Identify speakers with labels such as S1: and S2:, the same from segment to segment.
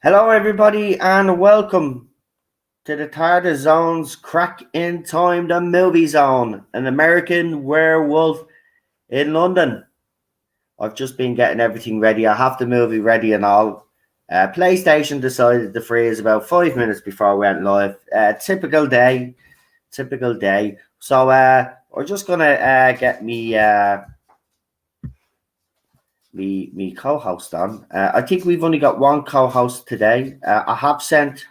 S1: Hello, everybody, and welcome to the TARDIS Zone's Crack in Time, the movie zone, an American werewolf in London. I've just been getting everything ready. I have the movie ready and all. PlayStation decided to freeze about 5 minutes before we went live. Typical day. So we're just gonna get me co-host on. I think we've only got one co-host today. I have sent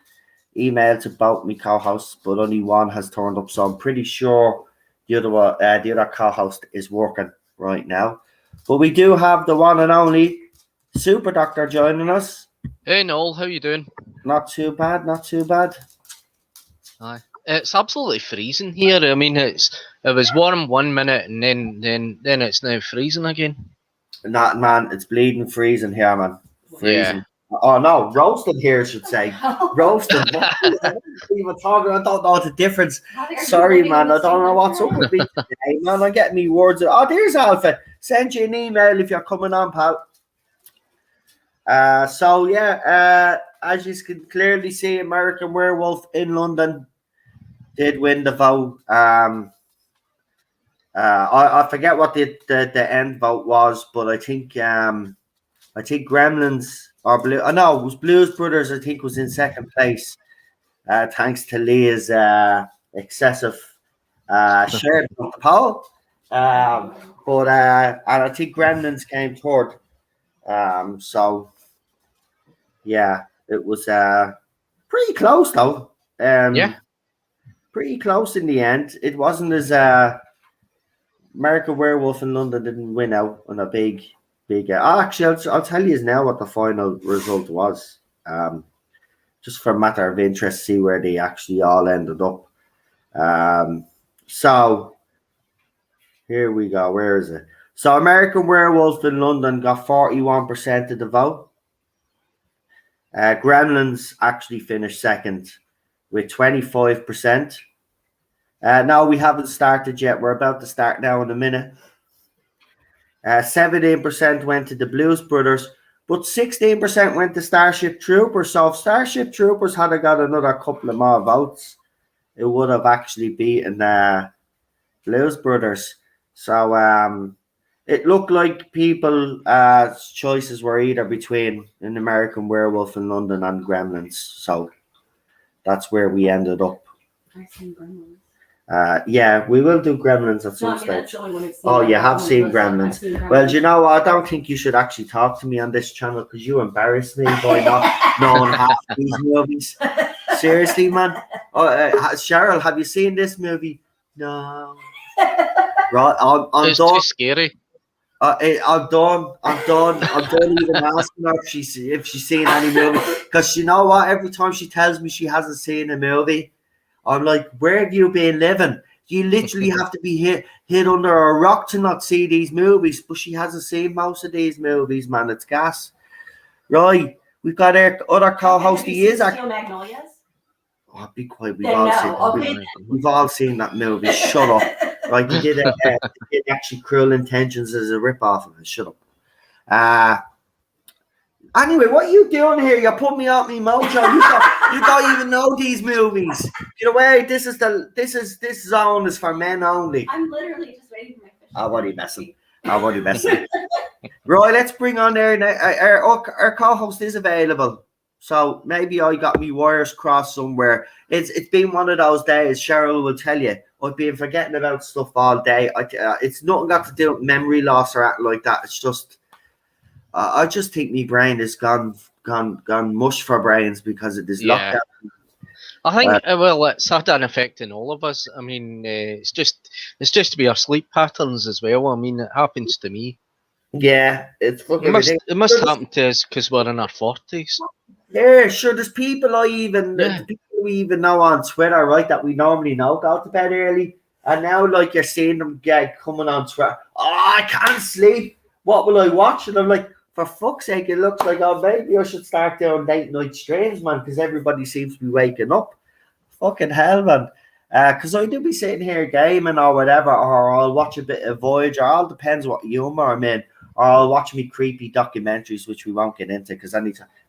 S1: emails about me co-hosts, but only one has turned up, so I'm pretty sure the other co-host is working right now. But we do have the one and only Super Doctor joining us.
S2: Hey Noel, how you doing?
S1: Not too bad.
S2: Aye. It's absolutely freezing here. I mean, it was warm 1 minute and then it's now freezing again.
S1: Not man, it's bleeding freezing here, man. Freezing.
S2: Yeah.
S1: Oh no, roasted here, I should say. Roasted. Even talking, I don't know the difference. Sorry, man, I don't know what's up with me today, man. I'm getting me words. Oh, there's Alpha. Send you an email if you're coming on, pal. So yeah, as you can clearly see, American Werewolf in London did win the vote. I forget what the end vote was, but I think Gremlins or Blue. No, it was Blues Brothers. I think was in second place, thanks to Leah's excessive share of the poll. But and I think Gremlins came third. So yeah, it was pretty close though.
S2: Yeah.
S1: Pretty close in the end. It wasn't as American Werewolf in London didn't win out on a big. Actually, I'll tell you now what the final result was. Just for a matter of interest, see where they actually all ended up. So here we go. Where is it? So American Werewolf in London got 41% of the vote. Gremlins actually finished second with 25%. No, we haven't started yet. We're about to start now in a minute. 17% went to the Blues Brothers, but 16% went to Starship Troopers. So if Starship Troopers had got another couple of more votes, it would have actually beaten Blues Brothers. So it looked like people's choices were either between an American Werewolf in London and Gremlins. So that's where we ended up.
S3: I've seen Gremlins.
S1: Yeah, we will do Gremlins at some stage. Oh, you have seen Gremlins. Well, you know, I don't think you should actually talk to me on this channel because you embarrass me by not knowing half these movies. Seriously, man. Cheryl, have you seen this movie? No. Right, I'm
S2: It's
S1: done.
S2: too scary.
S1: I'm done even asking her if she's seen any movie. Because you know what? Every time she tells me she hasn't seen a movie, I'm like, where have you been living? You literally have to be hit under a rock to not see these movies. But she hasn't seen most of these movies, man. It's gas. Right. We've got our other co-host. He is actually.
S3: Magnolias?
S1: Oh, be quiet. We've all seen that movie. Shut up. Right. They did actually Cruel Intentions as a rip-off of it. Shut up. Anyway, what are you doing here? You put me out me mojo. You don't even know these movies. Get away! This zone is for men only.
S3: I'm literally just waiting for my fish.
S1: I'm already messing. Right, let's bring on there. Our co-host is available, so maybe I got me wires crossed somewhere. It's been one of those days. Cheryl will tell you. I've been forgetting about stuff all day. It's nothing got to do with memory loss or anything like that. It's just. I just think my brain has gone mush for brains because of this lockdown.
S2: I think well, it's had an effect on all of us. I mean, it's just to be our sleep patterns as well. I mean, it happens to me.
S1: Yeah, it's fucking.
S2: It must happen to us because we're in our 40s.
S1: Yeah, sure. There's people the people we even know on Twitter, right? That we normally know go to bed early, and now like you're seeing them coming on Twitter. Oh, I can't sleep. What will I watch? And I'm like, for fuck's sake, it looks like, oh, maybe I should start doing late night streams, man, because everybody seems to be waking up. Fucking hell, man. Because I do be sitting here gaming or whatever, or I'll watch a bit of Voyager. All depends what humor I'm in. Or I'll watch me creepy documentaries, which we won't get into, because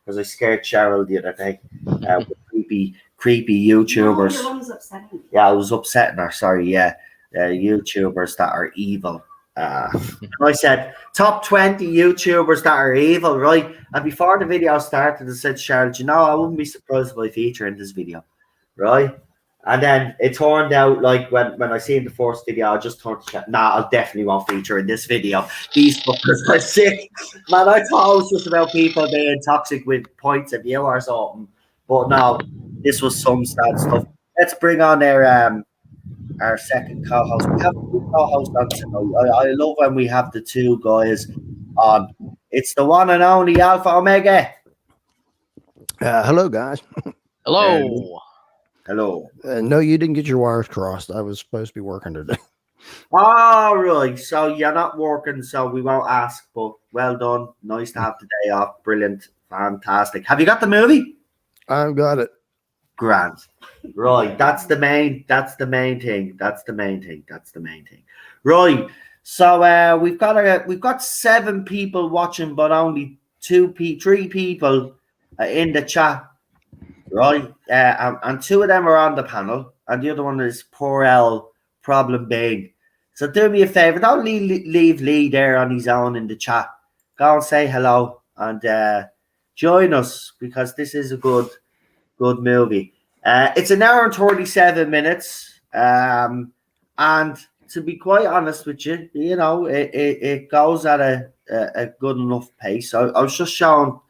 S1: because I scared Cheryl the other day with creepy YouTubers.
S3: No, your one was upsetting.
S1: Yeah, I was upsetting her. Sorry, yeah. YouTubers that are evil. I said top 20 YouTubers that are evil, right? And before the video started, I said, Cheryl, you know, I wouldn't be surprised if I feature in this video, right? And then it turned out like when I seen the first video, I just turned to chat. Nah, I definitely won't feature in this video. These fuckers are sick. Man, I thought it was just about people being toxic with points of view or something. But no, this was some sad stuff. Let's bring on our second co-host. We have two co-hosts on tonight. I love when we have the two guys on. It's the one and only Alpha Omega.
S4: Hello, guys.
S2: Hello.
S1: Hello.
S4: No, you didn't get your wires crossed. I was supposed to be working today.
S1: All right. So you're not working, so we won't ask, but well done. Nice to have the day off. Brilliant. Fantastic. Have you got the movie?
S4: I've got it.
S1: Grand. Right. That's the main thing. Right. So we've got 7 people watching, but only 3 people in the chat. Right. And 2 of them are on the panel, and the other one is poor L Problem Being. So do me a favor, don't leave Lee there on his own in the chat. Go and say hello and join us, because this is a good movie. It's an hour and 37 minutes. And to be quite honest with you, you know, it goes at a good enough pace. I was just showing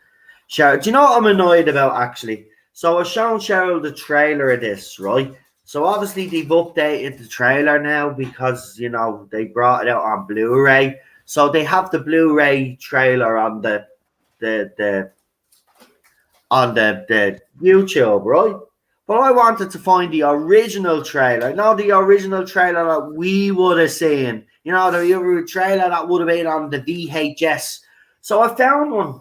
S1: Cheryl. Do you know what I'm annoyed about, actually? So I was showing Cheryl the trailer of this, right? So obviously they've updated the trailer now because, you know, they brought it out on Blu-ray. So they have the Blu-ray trailer on the YouTube, right? But I wanted to find the original trailer. Now the original trailer that we would have seen. You know, the trailer that would have been on the VHS. So I found one.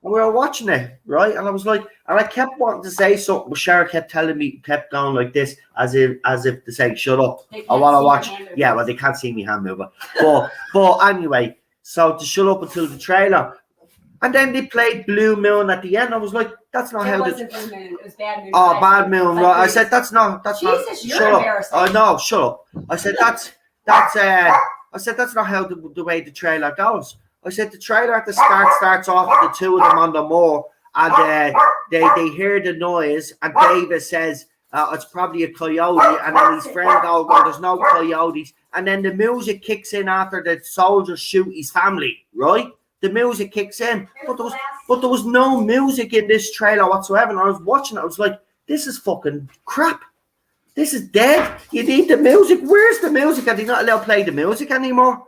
S1: And we were watching it, right? And I was like, and I kept wanting to say something, but Cheryl kept going like this, as if to say, shut up. I want to watch. Yeah, well, they can't see me hand mover. But anyway, so to shut up until the trailer. And then they played Blue Moon at the end. I was like, that's not how
S3: it wasn't Blue Moon. It was Bad Moon.
S1: Oh, Bad Moon, right. I said, that's not.
S3: Jesus, you're
S1: shut
S3: embarrassing.
S1: up. Oh, no, shut up. I said, that's not how the way the trailer goes. I said the trailer at the start starts off with the 2 of them on the moor, and they hear the noise, and David says it's probably a coyote, and then his friend goes, well, there's no coyotes, and then the music kicks in after the soldiers shoot his family, right? The music kicks in, but there was no music in this trailer whatsoever, and I was watching it, I was like, this is fucking crap. This is dead. You need the music. Where's the music? Are they not allowed to play the music anymore?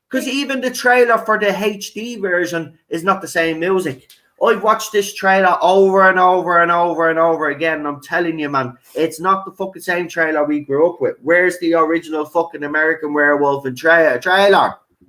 S1: Because even the trailer for the HD version is not the same music. I've watched this trailer over and over and over and over again, and I'm telling you, man, it's not the fucking same trailer we grew up with. Where's the original fucking American Werewolf and trailer?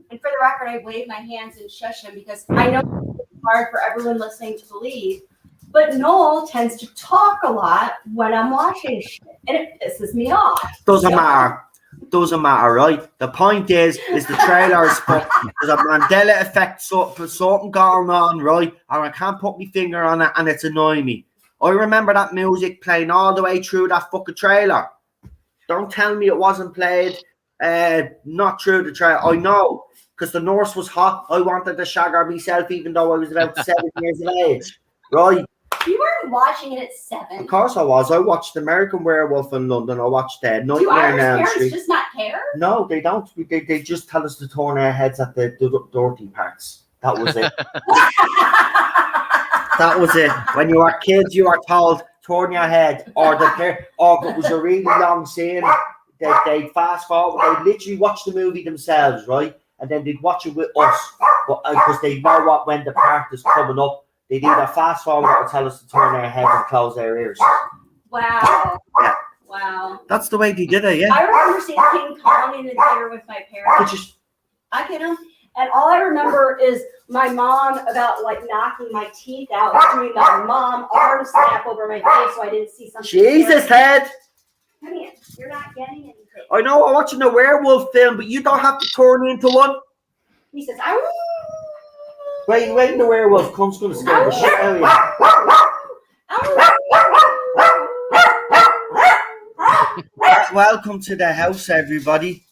S3: And for the record, I wave my hands and shush him because I know it's hard for everyone listening to believe, but Noel tends to talk a lot when I'm watching shit, and it pisses me off.
S1: Doesn't matter, right? The point is the trailer is fucked. There's a Mandela effect, something going on, right? And I can't put my finger on it, and it's annoying me. I remember that music playing all the way through that fucking trailer. Don't tell me it wasn't played not through the trailer. I know, because the nurse was hot. I wanted to shag her myself, even though I was about 7 years of age, right?
S3: You weren't watching it at 7.
S1: Of course I was. I watched American Werewolf in London. I watched Nightmare
S3: Do Irish
S1: on Elm
S3: parents
S1: Street.
S3: just not care?
S1: No, they don't. They just tell us to turn our heads at the dirty parts. That was it. That was it. When you were kids, you were told turn your head, or if it was a really long scene, they'd fast forward. They'd literally watch the movie themselves, right? And then they'd watch it with us, but because they know when the part is coming up. They'd either fast forward or tell us to turn our heads and close our ears.
S3: Wow.
S1: Yeah.
S3: Wow.
S1: That's the way they did it, yeah.
S3: I remember seeing King Kong in the theater with my parents. I get him. And all I remember is my mom about like knocking my teeth out, doing my mom arm snap over my face so I didn't see something.
S1: Jesus, Ted.
S3: Come here. You're not getting anything.
S1: I know I'm watching a werewolf film, but you don't have to turn into one.
S3: He says,
S1: when the werewolf comes, going to scare the shit out of you. Welcome to the house, everybody.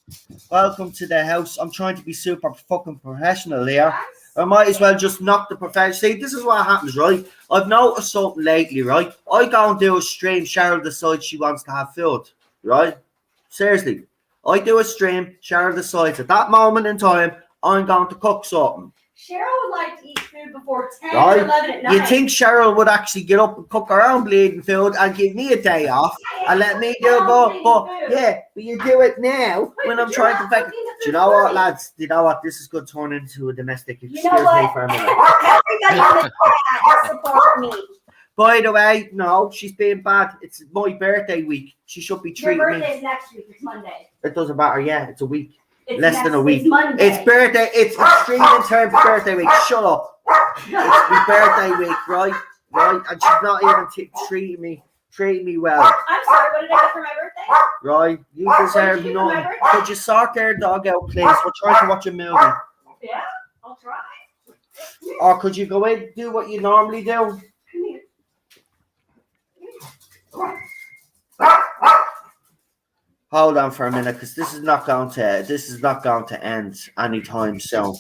S1: Welcome to the house. I'm trying to be super fucking professional here. I might as well just knock the professional. See, this is what happens, right? I've noticed something lately, right? I go and do a stream. Cheryl decides she wants to have food, right? Seriously. I do a stream. Cheryl decides at that moment in time, I'm going to cook something.
S3: Cheryl would like to eat food before 10
S1: right?
S3: or 11 at night.
S1: You think Cheryl would actually get up and cook her own bleeding food and give me a day off and let me do it? But you do it now when I'm trying to fake. Do you know what, lads? Do you know what? This is going to turn into a domestic. Excuse me for a minute.
S3: Everybody on the chat support me.
S1: By the way, no, she's being bad. It's my birthday week. She should be treating me.
S3: Your birthday's next week. It's Monday.
S1: It doesn't matter. Yeah, it's a week.
S3: It's
S1: less than a week.
S3: It's Monday.
S1: It's birthday. It's extreme in terms of birthday week. Shut up. It's my birthday week, right? Right, and she's not even treating me well.
S3: I'm sorry. What did I get for my birthday?
S1: Right, you deserve none. Could you sort their dog out, please? We're trying to watch a movie.
S3: Yeah, I'll try.
S1: Or could you go in and do what you normally do?
S3: Come here.
S1: Hold on for a minute, because this is not going to end anytime soon.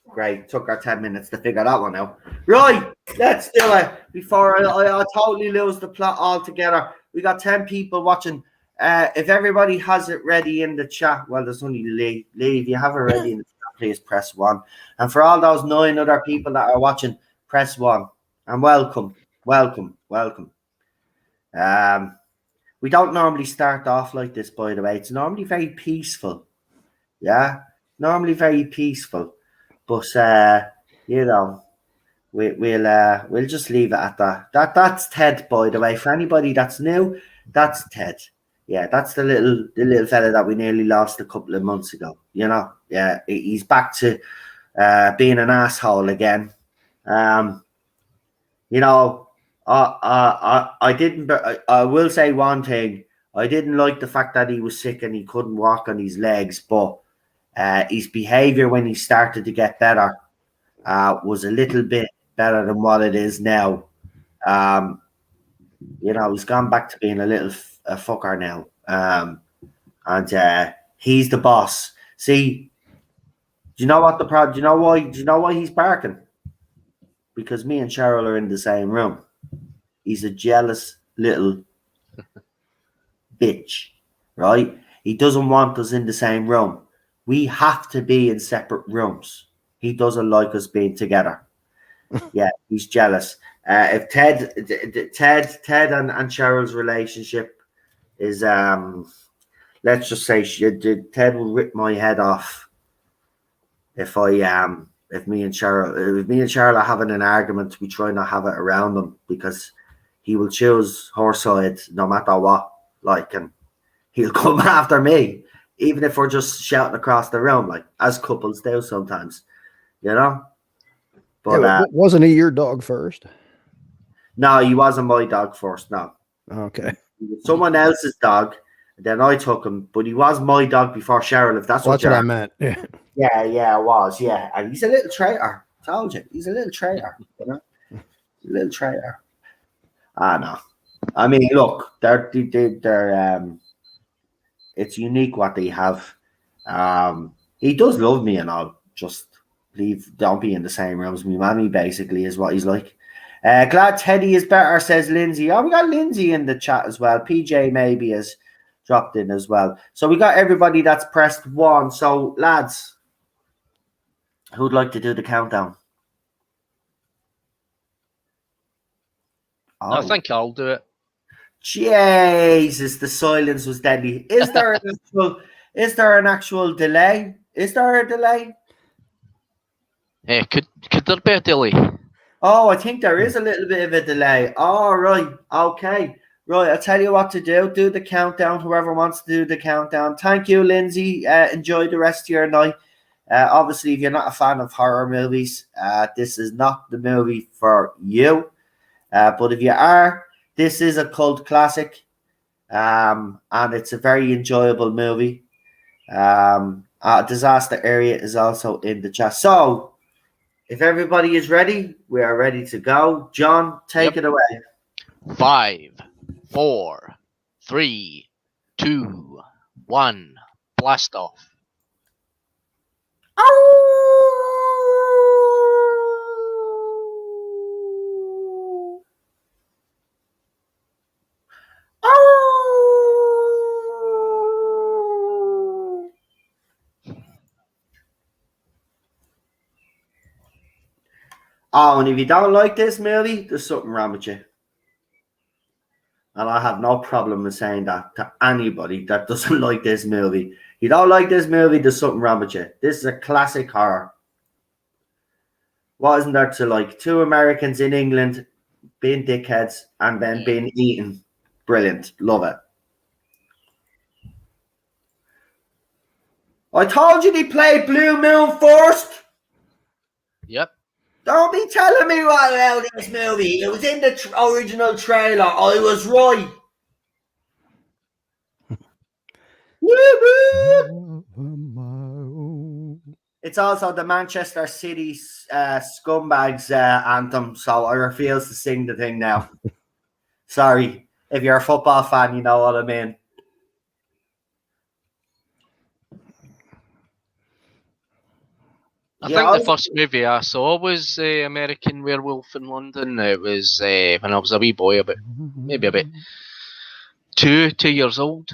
S1: Great, took our 10 minutes to figure that one out. Right, let's do it before I totally lose the plot altogether. We got 10 people watching. If everybody has it ready in the chat, well, there's only Lee. Lee, if you have it ready in the chat, please press 1. And for all those 9 other people that are watching, press 1. And welcome. We don't normally start off like this, by the way. It's normally very peaceful. Yeah, normally very peaceful. But you know, we'll just leave it at that. That's Ted, by the way. For anybody that's new, that's Ted. Yeah, that's the little fella that we nearly lost a couple of months ago. You know, yeah, he's back to being an asshole again. You know, I will say one thing. I didn't like the fact that he was sick and he couldn't walk on his legs, but his behavior when he started to get better was a little bit better than what it is now. You know, he's gone back to being a little fucker now. And he's the boss. See, do you know what the problem? Do you know why he's barking? Because me and Cheryl are in the same room. He's a jealous little bitch, right? He doesn't want us in the same room. We have to be in separate rooms. He doesn't like us being together. Yeah, he's jealous. If Ted and Cheryl's relationship is, let's just say Ted will rip my head off if me and Cheryl are having an argument. We try not to have it around him because he will choose her side no matter what. Like, and he'll come after me. Even if we're just shouting across the room, like as couples do sometimes, you know. But
S4: yeah, wasn't he your dog first?
S1: No, he wasn't my dog first. No.
S4: Okay.
S1: Someone else's dog, and then I took him. But he was my dog before Cheryl. If that's what
S4: I meant. Yeah.
S1: Yeah, it was. Yeah, and he's a little traitor. I told you, he's a little traitor. You know, a little traitor. I know. I mean, look, they're it's unique what they have. He does love me and all. Just don't be in the same room as me, mammy, basically, is what he's like. Glad Teddy is better, says Lindsay. Oh, we got Lindsay in the chat as well. PJ maybe has dropped in as well. So we got everybody that's pressed 1. So, lads, who'd like to do the countdown?
S2: I think I'll do it.
S1: Jesus, the silence was deadly. Is there an actual delay? Is there a delay?
S2: Could there be a delay?
S1: Oh, I think there is a little bit of a delay. All right. Okay. Right. I'll tell you what to do. Do the countdown. Whoever wants to do the countdown. Thank you, Lindsay. Enjoy the rest of your night. Obviously, if you're not a fan of horror movies, this is not the movie for you. But if you are, this is a cult classic. and it's a very enjoyable movie. Disaster Area is also in the chat. So, if everybody is ready, we are ready to go. John, take it away.
S2: 5, 4, 3, 2, 1. Blast off.
S1: Oh, and if you don't like this movie, there's something wrong with you. And I have no problem with saying that to anybody that doesn't like this movie. You don't like this movie, there's something wrong with you. This is a classic horror. What isn't there to like? 2 Americans in England being dickheads and then being eaten. Brilliant. Love it. I told you they played Blue Moon first.
S2: Yep.
S1: Don't be telling me what about this movie. It was in the original trailer. I was right. It's also the Manchester City Scumbags anthem, so I refuse to sing the thing now. Sorry. If you're a football fan, you know what I mean.
S2: I think the first movie I saw was American Werewolf in London. It was when I was a wee boy, maybe about 2 years old.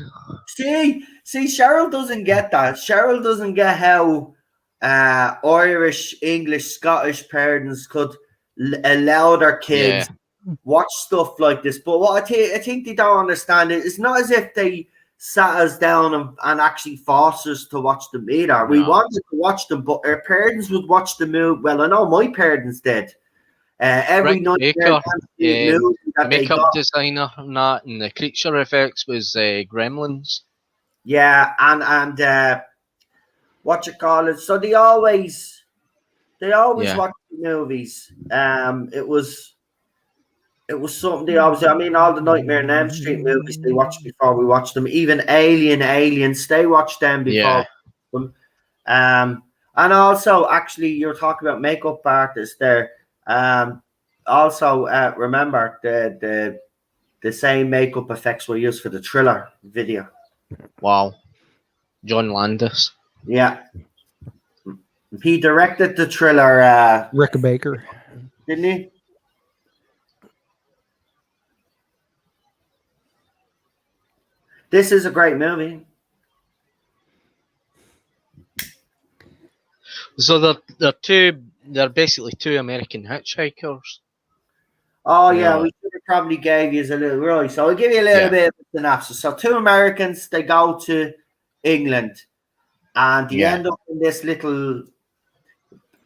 S2: See,
S1: Cheryl doesn't get that. Cheryl doesn't get how Irish, English, Scottish parents could allow their kids watch stuff like this. But what I think they don't understand is it's not as if they sat us down and actually forced us to watch them either. No. We wanted to watch them, but our parents would watch the movie. Well, I know my parents did. Every night,
S2: the makeup designer and that, and the creature effects was Gremlins.
S1: Yeah, and what you call it? So they always watch the movies. It was something they always. I mean, all the Nightmare on Elm Street movies they watched before we watched them. Even Aliens, they watched them before. Them. And also, actually, you're talking about makeup artists there. Also, remember the same makeup effects were used for the Thriller video.
S2: Wow, John Landis.
S1: Yeah, he directed the Thriller.
S4: Rick Baker,
S1: didn't he? This is a great movie.
S2: So they're basically 2 American hitchhikers.
S1: Oh yeah, we should have probably gave you a little right. So I'll give you a little bit of a synopsis. So 2 Americans, they go to England and they end up in this little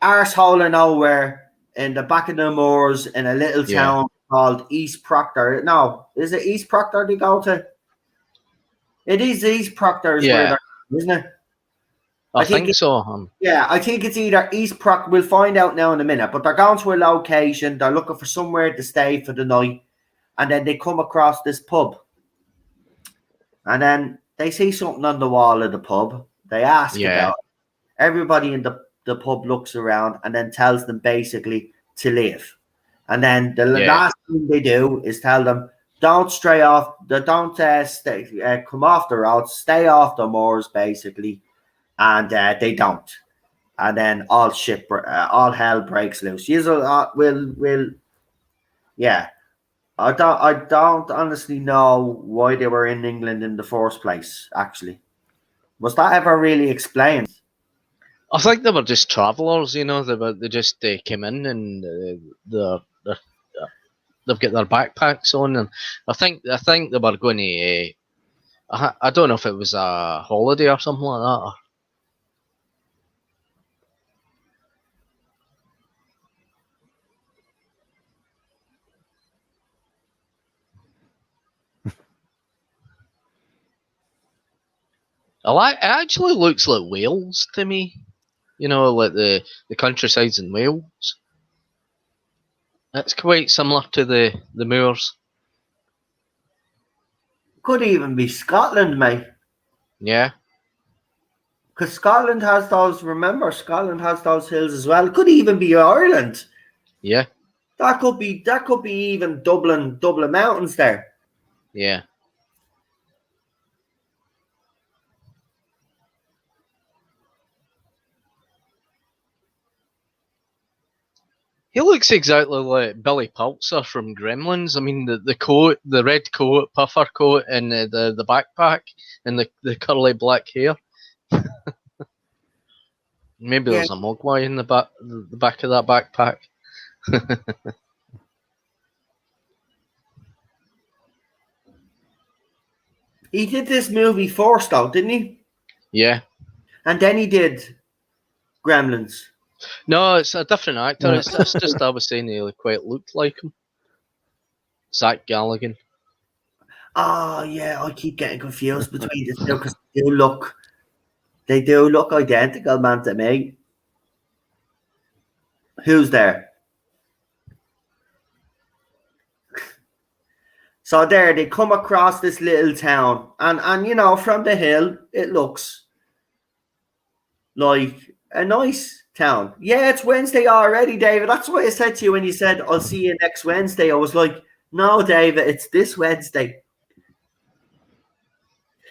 S1: arsehole of nowhere in the back of the moors in a little town called East Proctor. No, is it East Proctor they go to? It is East Proctor, isn't it?
S2: I think so.
S1: Yeah, I think it's either East Proctor. We'll find out now in a minute. But they're going to a location. They're looking for somewhere to stay for the night. And then they come across this pub. And then they see something on the wall of the pub. They ask about it. Everybody in the pub looks around and then tells them basically to leave. And then the last thing they do is tell them, don't stray off. Don't come off the road. Stay off the moors, basically, and they don't. And then all hell breaks loose. I don't honestly know why they were in England in the first place. Actually, was that ever really explained?
S2: I think they were just travellers. You know, they just came in and they've got their backpacks on, and I think they were going to. I don't know if it was a holiday or something like that. It actually looks like Wales to me. You know, like the countrysides in Wales. It's quite similar to the moors.
S1: Could even be Scotland, mate.
S2: Yeah.
S1: Because Scotland has those. Remember, Scotland has those hills as well. Could even be Ireland.
S2: Yeah.
S1: That could be even Dublin mountains there.
S2: Yeah. He looks exactly like Billy Pulitzer from Gremlins. I mean, the coat, the red coat, puffer coat, and the backpack, and the curly black hair. Maybe
S1: Yeah.
S2: there's a mogwai in the back of that backpack.
S1: He did this movie first, though, didn't he?
S2: Yeah.
S1: And then he did Gremlins.
S2: No, it's a different actor.
S4: Yeah.
S2: It's just I was saying he quite looked like him. Zach Galligan.
S1: Oh, yeah, I keep getting confused between the two because they do look identical, man, to me. Who's there? So there, they come across this little town, and you know, from the hill, it looks like a nice town. Yeah, it's Wednesday already, David. That's what I said to you when you said, I'll see you next Wednesday. I was like, no, David, it's this Wednesday.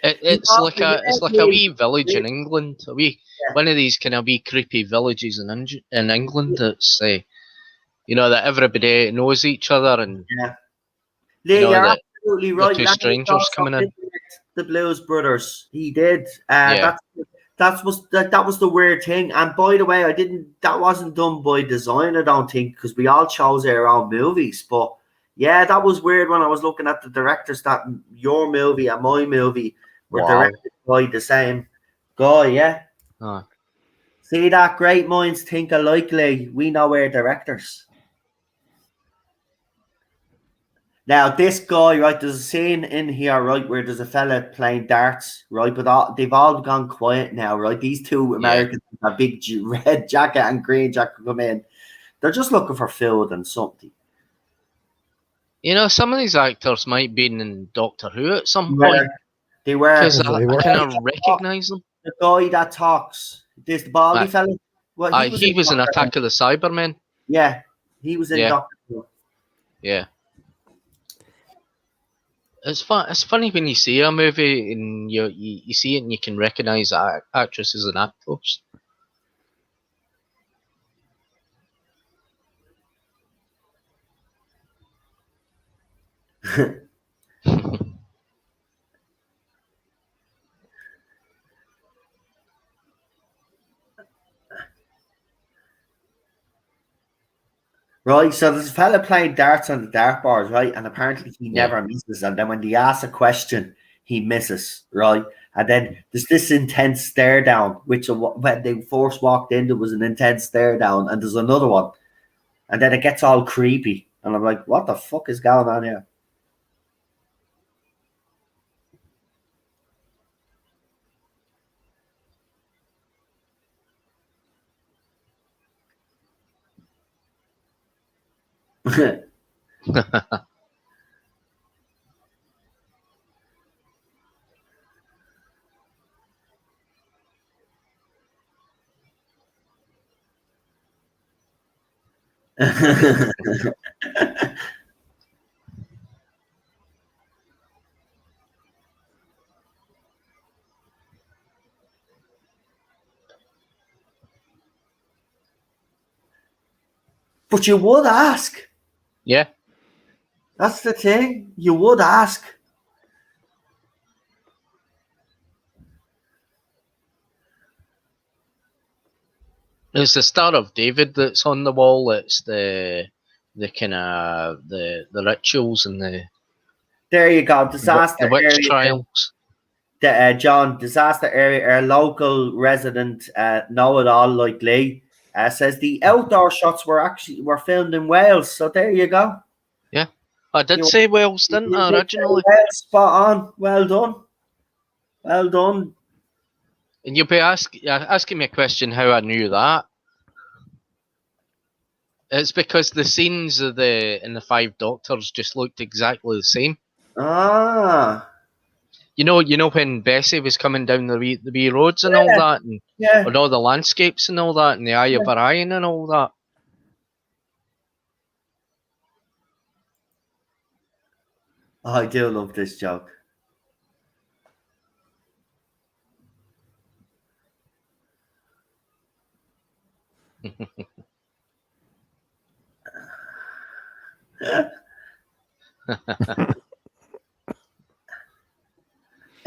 S2: It's
S1: Yeah,
S2: like
S1: yeah,
S2: a wee village
S1: yeah.
S2: in England.
S1: Yeah.
S2: One of these kind of wee creepy villages in England. That's that everybody knows each other, and
S1: Lee,
S2: you know
S1: you're
S2: that
S1: absolutely
S2: the
S1: right.
S2: two
S1: Larry
S2: strangers
S1: also
S2: coming in.
S1: did direct the Blues Brothers. He did.
S2: Yeah.
S1: That was the weird thing. And by the way, that wasn't done by design, I don't think, because we all chose our own movies. But yeah, that was weird when I was looking at the directors that your movie and my movie were
S2: Wow.
S1: directed by the same guy, yeah.
S2: Oh.
S1: See that? Great minds think alike, Lee. We know our directors. Now, this guy, right, there's a scene in here, right, where there's a fella playing darts, right, but they've all gone quiet now, right? These two Americans with a big red jacket and green jacket come in. They're just looking for food and something.
S2: You know, some of these actors might be in Doctor Who at some point.
S1: They were.
S2: Because
S4: They were.
S2: I kind of recognise them.
S1: The guy that talks, this baldy fella. Well,
S2: he was in Attack of the Cybermen.
S1: Yeah, he was in Doctor Who.
S2: Yeah. It's fun. It's funny when you see a movie and you see it and you can recognise actresses and actors.
S1: Right, so there's a fella playing darts on the dartboard, right? And apparently he never misses. And then when they ask a question, he misses, right? And then there's this intense stare down, which when they first walked in, there was an intense stare down, and there's another one. And then it gets all creepy. And I'm like, what the fuck is going on here? But you would ask.
S2: Yeah.
S1: That's the thing. You would ask.
S2: It's the Star of David that's on the wall. It's the kind of the rituals and the
S1: There you go. Disaster
S2: the witch
S1: area.
S2: trials.
S1: John, disaster area. Our local resident, know-it-all like Lee, says the outdoor shots were filmed in Wales. So there you go.
S2: Yeah, I did say Wales, didn't I, originally?
S1: Spot on. Well done. Well done.
S2: And you'll be asking me a question how I knew that. It's because the scenes of in the Five Doctors just looked exactly the same.
S1: Ah.
S2: You know when Bessie was coming down the wee roads and all that, and all the landscapes and all that, and the Eye of Orion and all that.
S1: Oh, I do love this joke.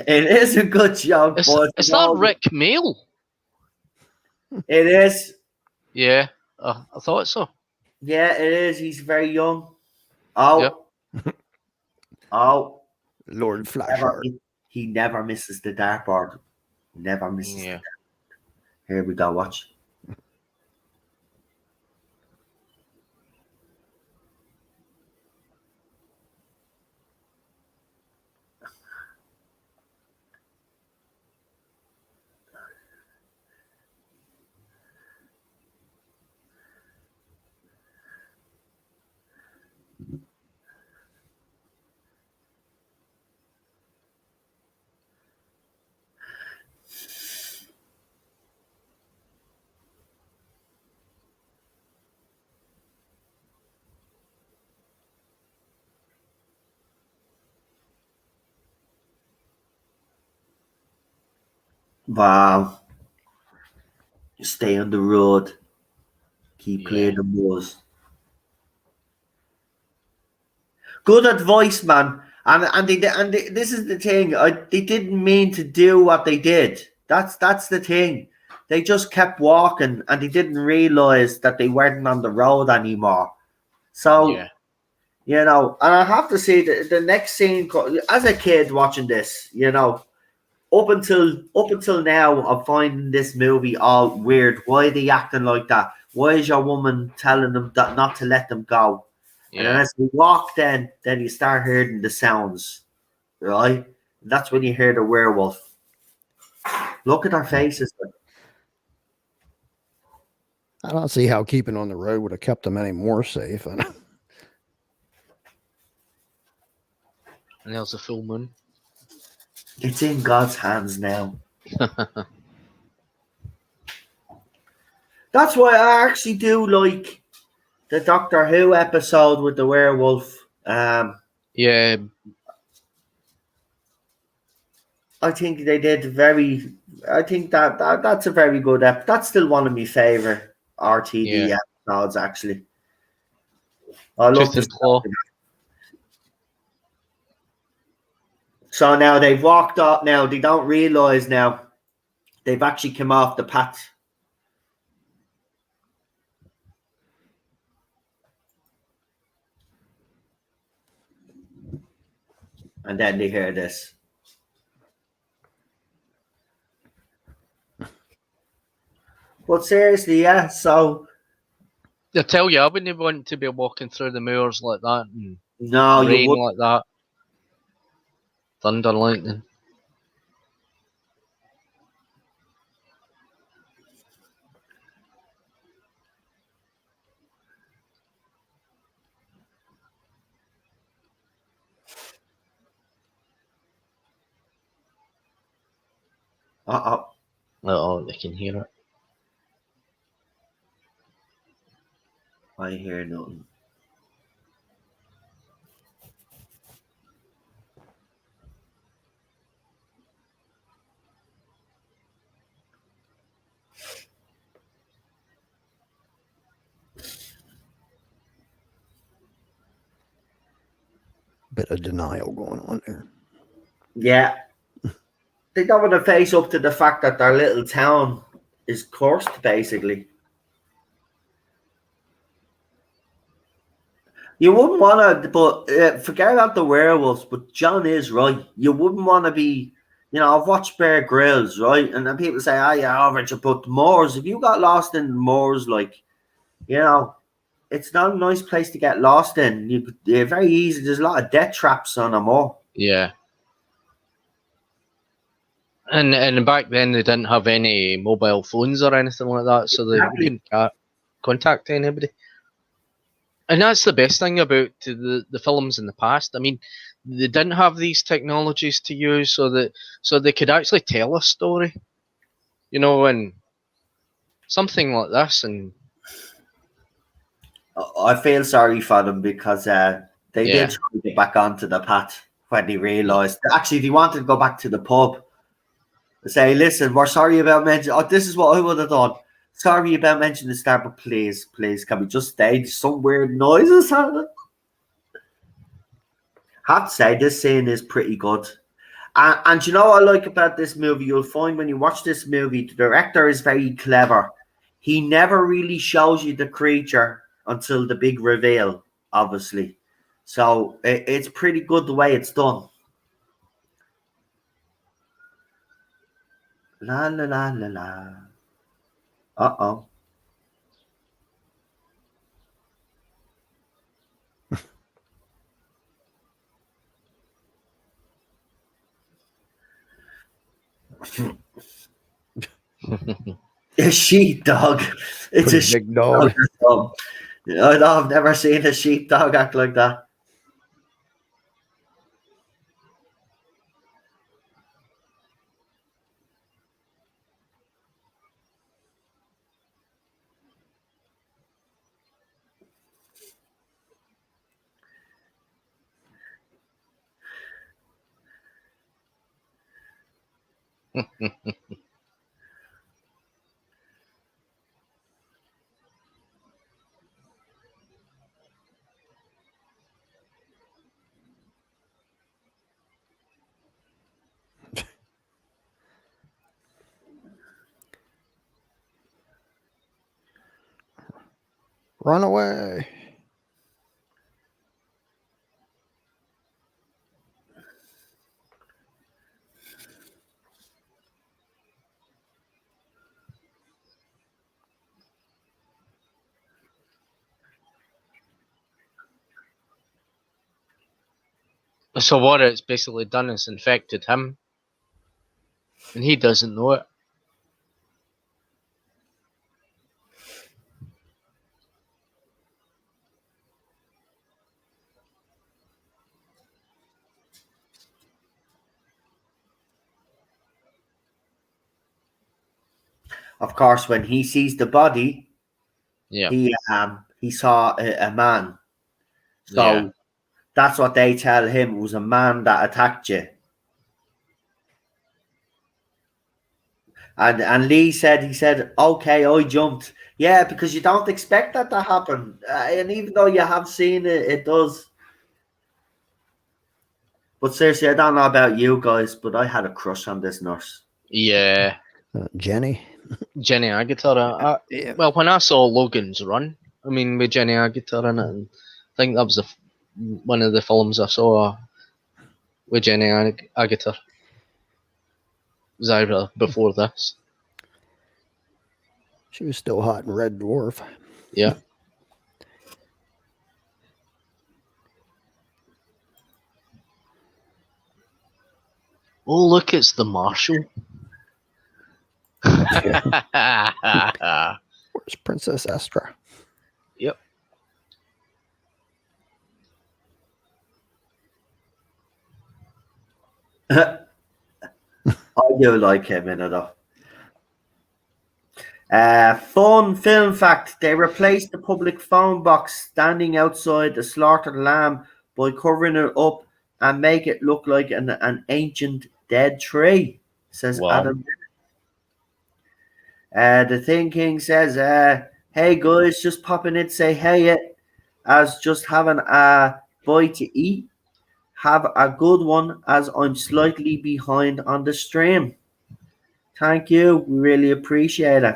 S1: It is a good joke, but
S2: is that Rick Mail?
S1: It is.
S2: Yeah, I thought so.
S1: Yeah, it is. He's very young. Oh. Yep. Oh.
S4: Lord Flashheart.
S1: He never misses the dartboard. Never misses the dartboard. Here we go, watch. Wow. Stay on the road. Keep clear the moors. Good advice, man. And this is the thing. They didn't mean to do what they did. That's the thing. They just kept walking, and they didn't realize that they weren't on the road anymore. So, you know, and I have to say that the next scene, as a kid watching this, you know, up until now, I'm finding this movie all weird. Why are they acting like that? Why is your woman telling them that not to let them go? Yeah. And as we walk, then you start hearing the sounds, right? That's when you hear the werewolf. Look at our faces.
S4: I don't see how keeping on the road would have kept them any more safe.
S2: And there's a full moon.
S1: It's in God's hands now. That's why I actually do like the Doctor Who episode with the werewolf.
S2: Yeah.
S1: I think they did very. I think that's a very good episode. That's still one of my favorite RTD episodes, actually. I love this. So now they've walked up. Now they don't realize now they've actually come off the path. And then they hear this. But seriously, yeah, so...
S2: I tell you, I wouldn't want to be walking through the moors like that and
S1: no,
S2: rain
S1: you
S2: like that. Thunder, lightning. Uh-oh, they can hear it.
S1: I hear nothing.
S4: Bit of denial going on there.
S1: Yeah. They don't want to face up to the fact that their little town is cursed, basically. You wouldn't want to, but forget about the werewolves, but John is right. You wouldn't want to be, you know, I've watched Bear Grylls, right? And then people say, oh, yeah, average, but the moors, if you got lost in the moors, like, you know, it's not a nice place to get lost in. You're very easy. There's a lot of death traps on them all.
S2: Yeah. And back then they didn't have any mobile phones or anything like that, so they couldn't contact anybody. And that's the best thing about the films in the past. I mean, they didn't have these technologies to use, so they could actually tell a story, and something like this. And
S1: I feel sorry for them because they
S2: Yeah.
S1: did try to get back onto the path when they realised. Actually, they wanted to go back to the pub. They say, listen, we're sorry about mentioning. Oh, this is what I would have done. Sorry about mentioning the star, but please, can we just stay? Some weird noises happening. Have to say, this scene is pretty good. And you know what I like about this movie? You'll find when you watch this movie, the director is very clever. He never really shows you the creature until the big reveal, obviously. So it's pretty good the way it's done. La la la la la. Uh-oh. A sheepdog. It's a
S4: Big dog.
S1: sheepdog. I've never seen a sheepdog act like that.
S4: Run away.
S2: So what it's basically done is infected him, and he doesn't know it.
S1: Of course, when he sees the body,
S2: Yeah.
S1: he saw a man. So
S2: Yeah.
S1: that's what they tell him. It was a man that attacked you. And Lee said, okay, I jumped. Yeah, because you don't expect that to happen. And even though you have seen it, it does. But seriously, I don't know about you guys, but I had a crush on this nurse.
S2: Yeah.
S4: Jenny.
S2: Jenny Agutter.
S4: Yeah.
S2: Well, when I saw Logan's Run, I mean, with Jenny Agutter in it, and I think that was one of the films I saw with Jenny Agutter. It was either before this.
S4: She was still hot in Red Dwarf.
S2: Yeah. Oh, look, it's the Marshal.
S4: Where's Princess Estra?
S2: Yep.
S1: I do like him in it though. Fun film fact: they replaced the public phone box standing outside the slaughtered lamb by covering it up and make it look like an ancient dead tree, says
S2: Wow.
S1: Adam. The Thing King says, hey guys, just popping in to say hey, as just having a bite to eat. Have a good one, as I'm slightly behind on the stream. Thank you. We really appreciate it.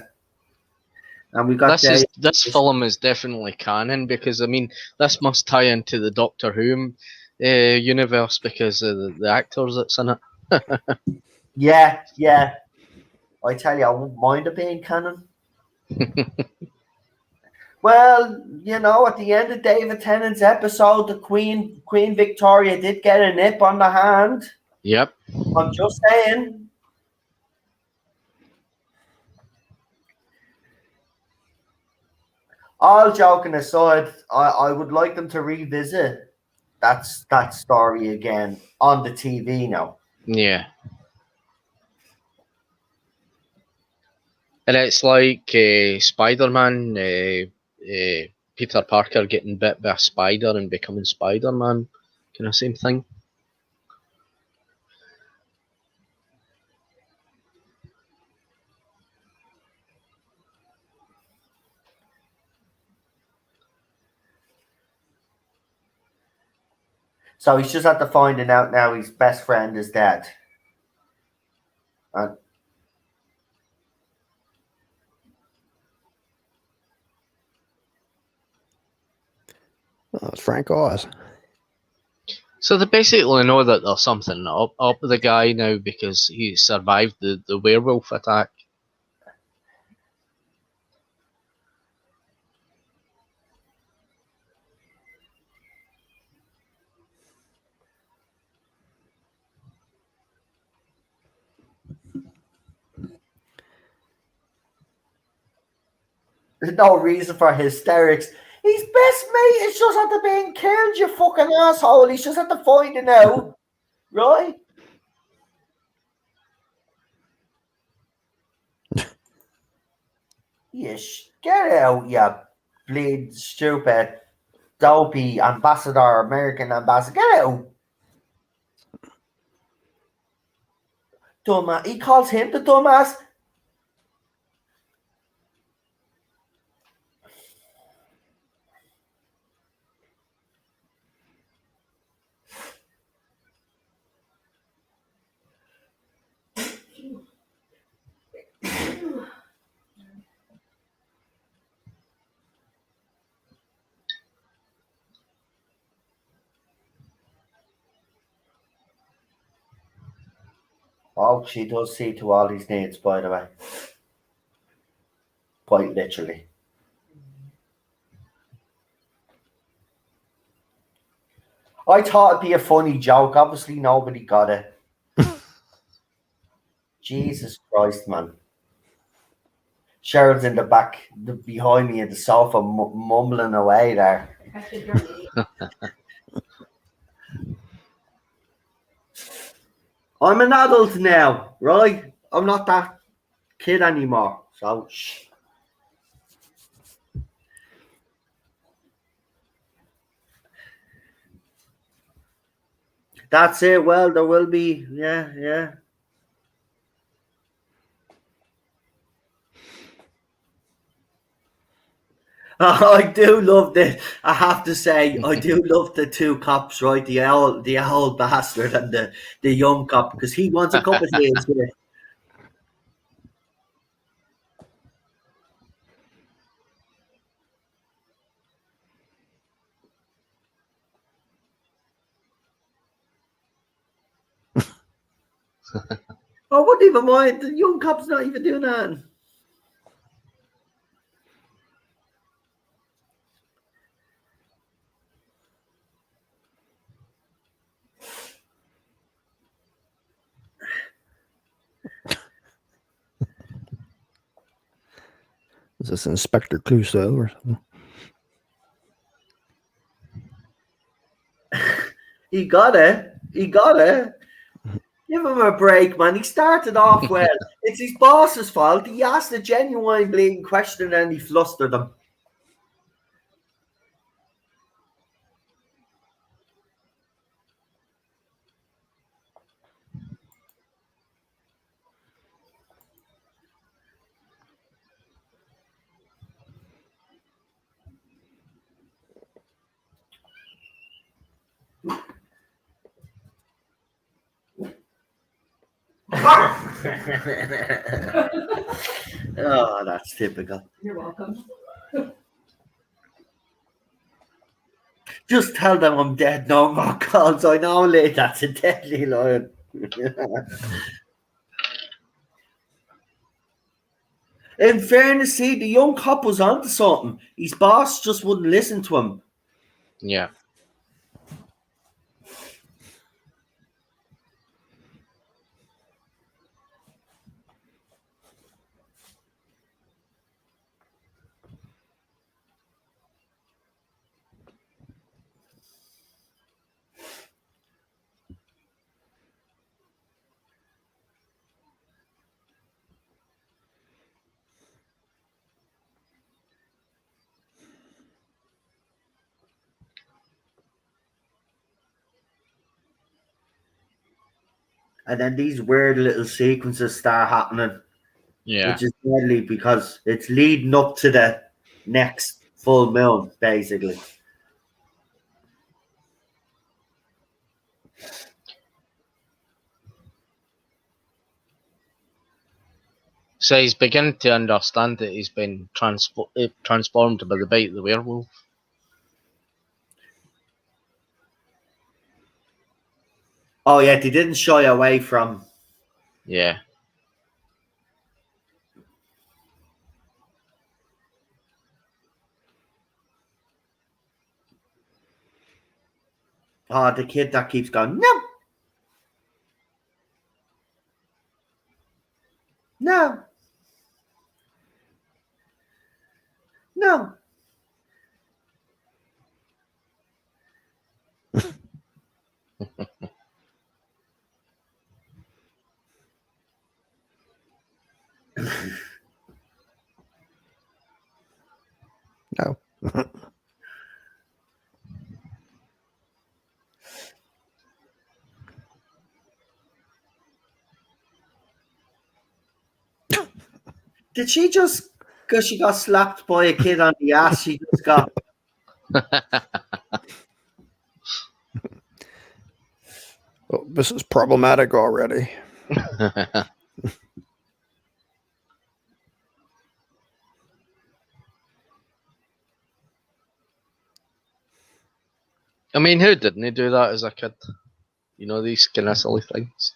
S1: And we got
S2: this film is definitely canon, because I mean this must tie into the Doctor Who universe because of the actors that's in it.
S1: Yeah. I tell you, I wouldn't mind it being canon. Well, at the end of David Tennant's episode, the Queen Victoria did get a nip on the hand.
S2: Yep.
S1: I'm just saying. All joking aside, I would like them to revisit that's that story again on the TV now.
S2: Yeah. And it's like Spider-Man, Peter Parker getting bit by a spider and becoming Spider-Man, kind of same thing.
S1: So he's just after finding out now his best friend is dead. And
S4: Oh, it's Frank Oz.
S2: So they basically know that there's something up with the guy now because he survived the werewolf attack.
S1: there's no reason for hysterics. His best mate is just after being killed, you fucking asshole. He's just after finding out. Right? Yes. Get out, you bleed stupid, dopey ambassador, American ambassador. Get out. Dumbass. He calls him the dumbass. Oh, she does see to all his needs, by the way. Quite literally. I thought it'd be a funny joke. Obviously, nobody got it. Jesus Christ, man. Cheryl's in the back, behind me at the sofa, mumbling away there. I'm an adult now, right? I'm not that kid anymore. So, shh. That's it. Well, there will be, yeah. I do love the. I have to say, I do love the two cops, right? The old bastard and the young cop, because he wants a cup of tea. I wouldn't even mind. The young cop's not even doing that.
S4: Is this Inspector Clouseau or something?
S1: He got it. Give him a break, man. He started off well. It's his boss's fault. He asked a genuine bleeding question and he flustered him. Oh, that's typical.
S3: You're welcome.
S1: Just tell them I'm dead. No more calls. I know, Lee. That's a deadly line. In fairness, see, the young cop was onto something. His boss just wouldn't listen to him.
S2: Yeah.
S1: and then these weird little sequences start happening,
S2: Yeah.
S1: which is deadly because it's leading up to the next full moon, basically.
S2: So he's beginning to understand that he's been transformed by the bite of the werewolf.
S1: Oh yeah, they didn't shy away from.
S2: Yeah.
S1: Oh, the kid that keeps going, no, no, no.
S4: No.
S1: Did she just, because she got slapped by a kid on the ass, she just got.
S4: Oh, this is problematic already.
S2: I mean, who didn't do that as a kid? You know, these kind of silly things.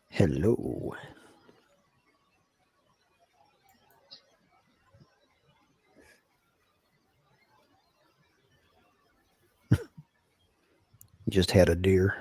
S4: Hello. Just had a deer.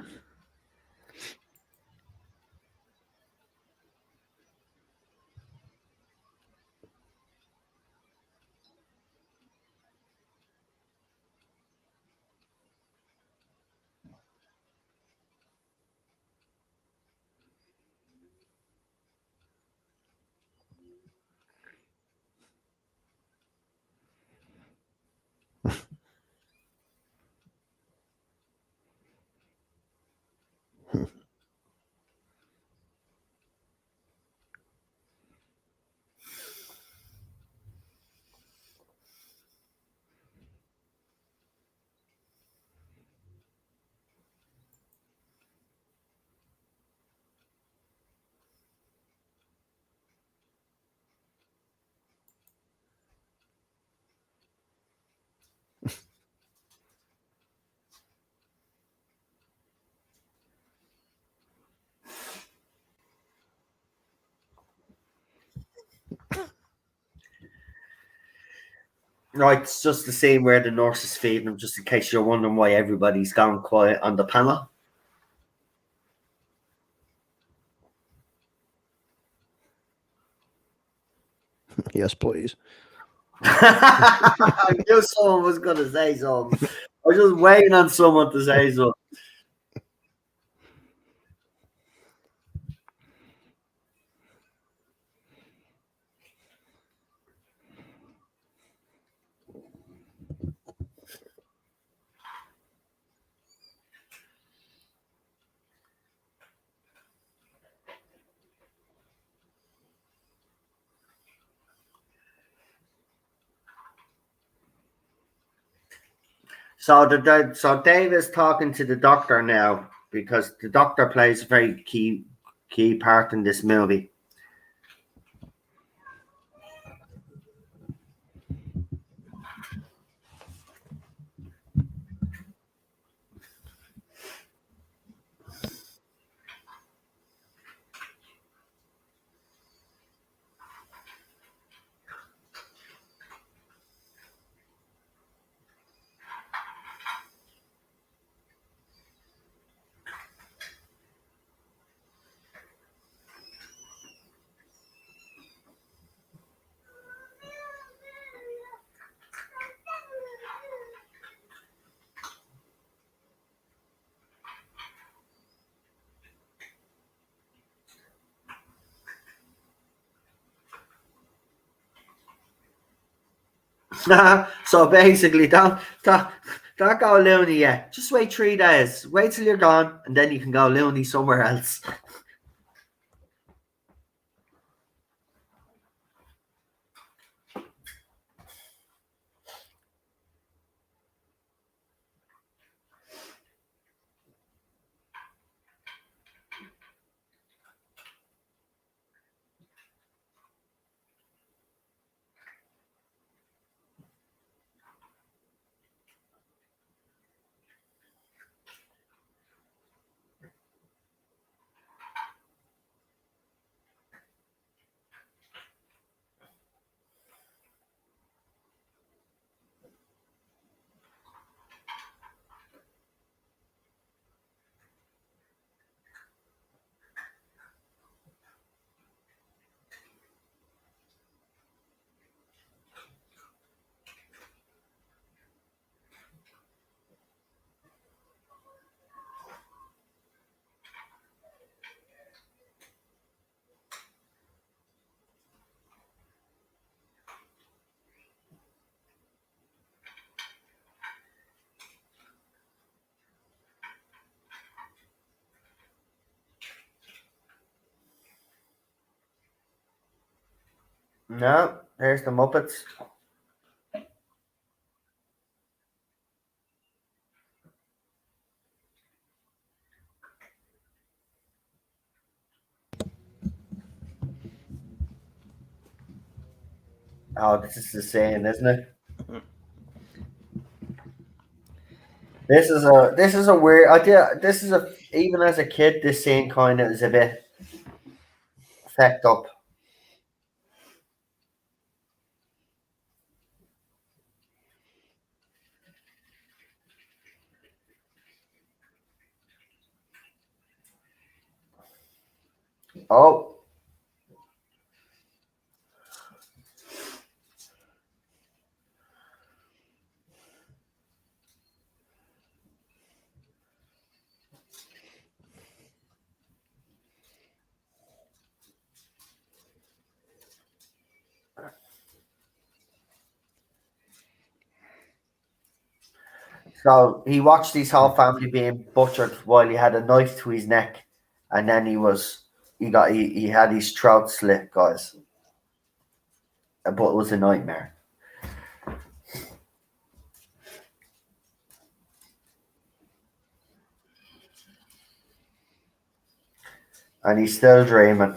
S1: Right, it's just the same where the nurse is feeding him, just in case you're wondering why everybody's gone quiet on the panel.
S4: Yes, please.
S1: I knew someone was going to say something. I was just waiting on someone to say something. So Dave is talking to the doctor now because the doctor plays a very key part in this movie. So basically, don't go loony yet. Just wait 3 days. Wait till you're gone, and then you can go loony somewhere else. No, there's the Muppets. Oh, this is the same, isn't it? This is a weird idea. This is a even as a kid, this scene kind of is a bit fecked up. Oh, so he watched his whole family being butchered while he had a knife to his neck, and then he had his throat slit, guys. But it was a nightmare, and he's still dreaming.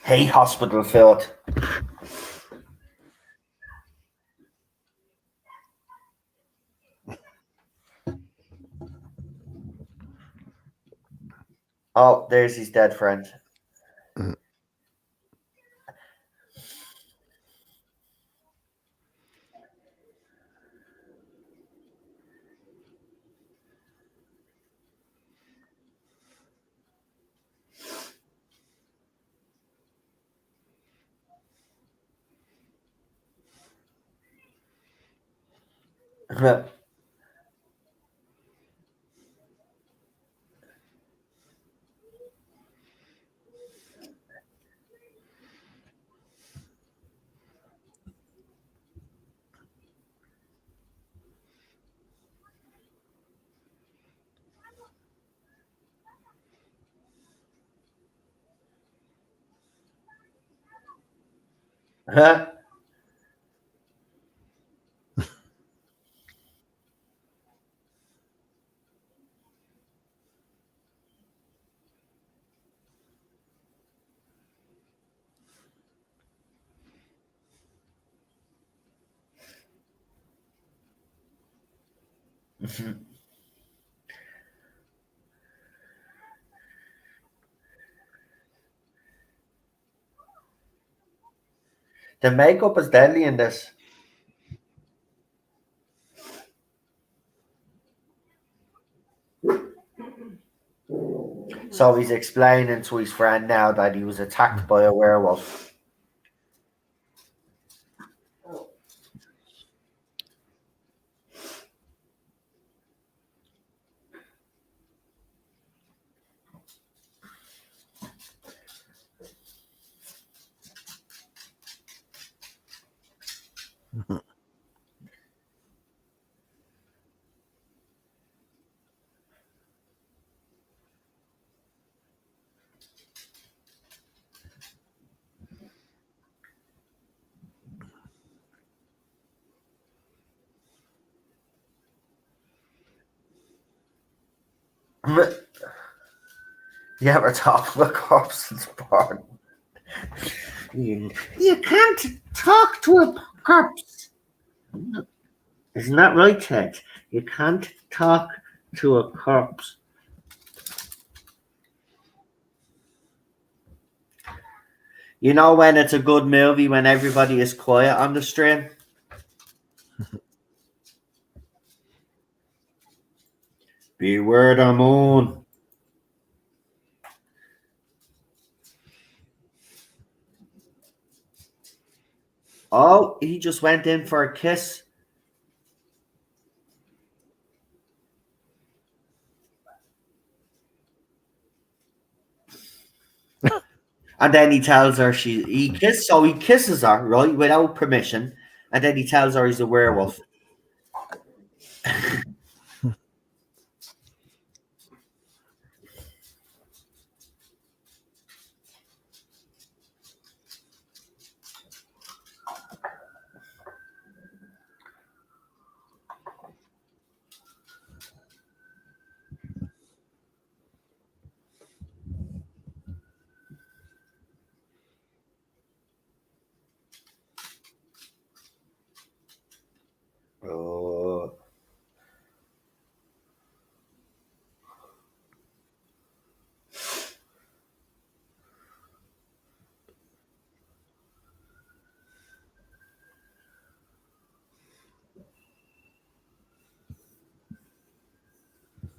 S1: Hey, hospital filled. Oh, there's his dead friend. The makeup is deadly in this. So he's explaining to his friend now that he was attacked by a werewolf. You ever talk to a corpse since born? You can't talk to a corpse. Isn't that right, Ted? You can't talk to a corpse. You know when it's a good movie when everybody is quiet on the stream? Beware the moon. Oh, he just went in for a kiss. And then he tells her he kisses her, right, without permission, and then he tells her he's a werewolf. Oh.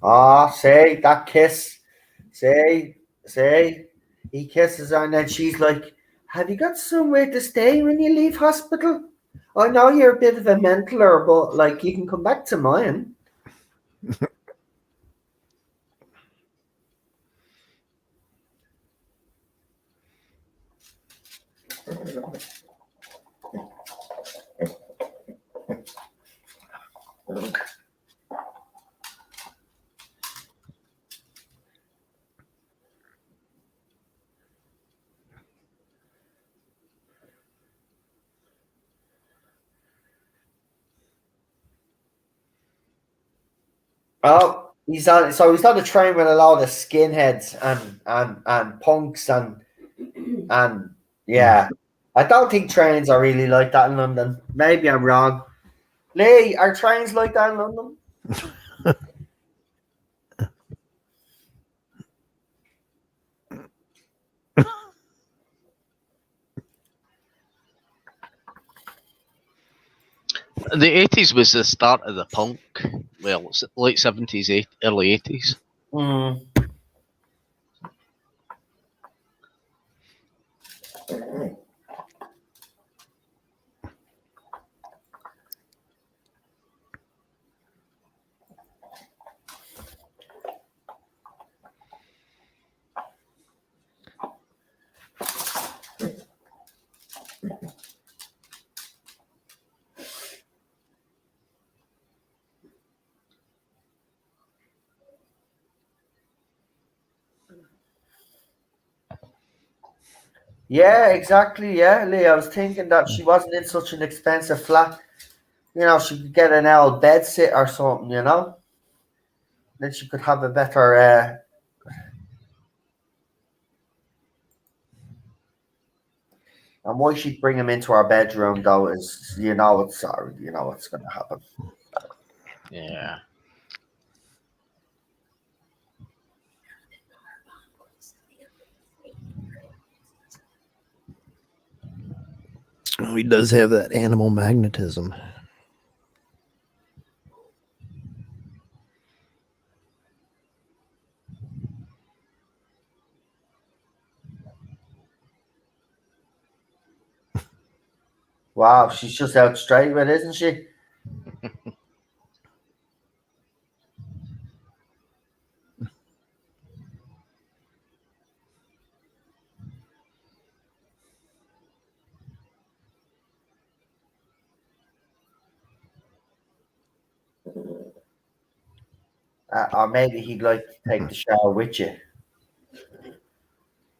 S1: Ah, say that kiss. Say, he kisses her, and then she's like, "Have you got somewhere to stay when you leave hospital? I know you're a bit of a mentaler, but like you can come back to mine." Oh, he's on the train with a lot of skinheads and punks and yeah. I don't think trains are really like that in London. Maybe I'm wrong. Lee, are trains like that in London?
S2: The 80s was the start of the punk. Well, it's late 70s, early 80s.
S1: Mm. Yeah, exactly. Yeah, Lee. I was thinking that she wasn't in such an expensive flat. You know, she could get an old bed sit or something, you know? Then she could have a better and why she'd bring him into our bedroom though is you know what's gonna happen.
S2: Yeah.
S4: Oh, he does have that animal magnetism.
S1: Wow, she's just out straight with, isn't she? Or maybe he'd like to take the shower with you.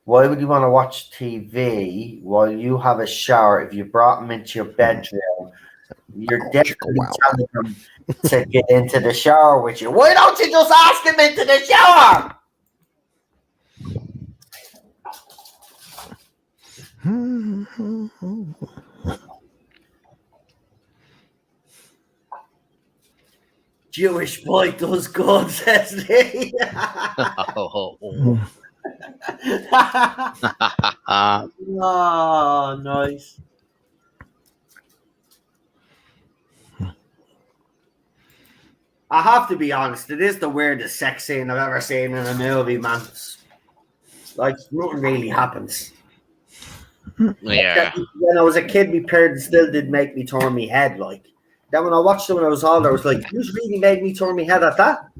S1: Why would you want to watch TV while you have a shower if you brought him into your bedroom? You're definitely telling him to get into the shower with you. Why don't you just ask him into the shower? Jewish boy does good, says Lee. Oh, nice. I have to be honest, it is the weirdest sex scene I've ever seen in a movie, man. Like, nothing really happens.
S2: Yeah.
S1: When I was a kid, my parents still did make me turn my head, like. Then when I watched them when I was older, I was like, you really made me turn my head at that?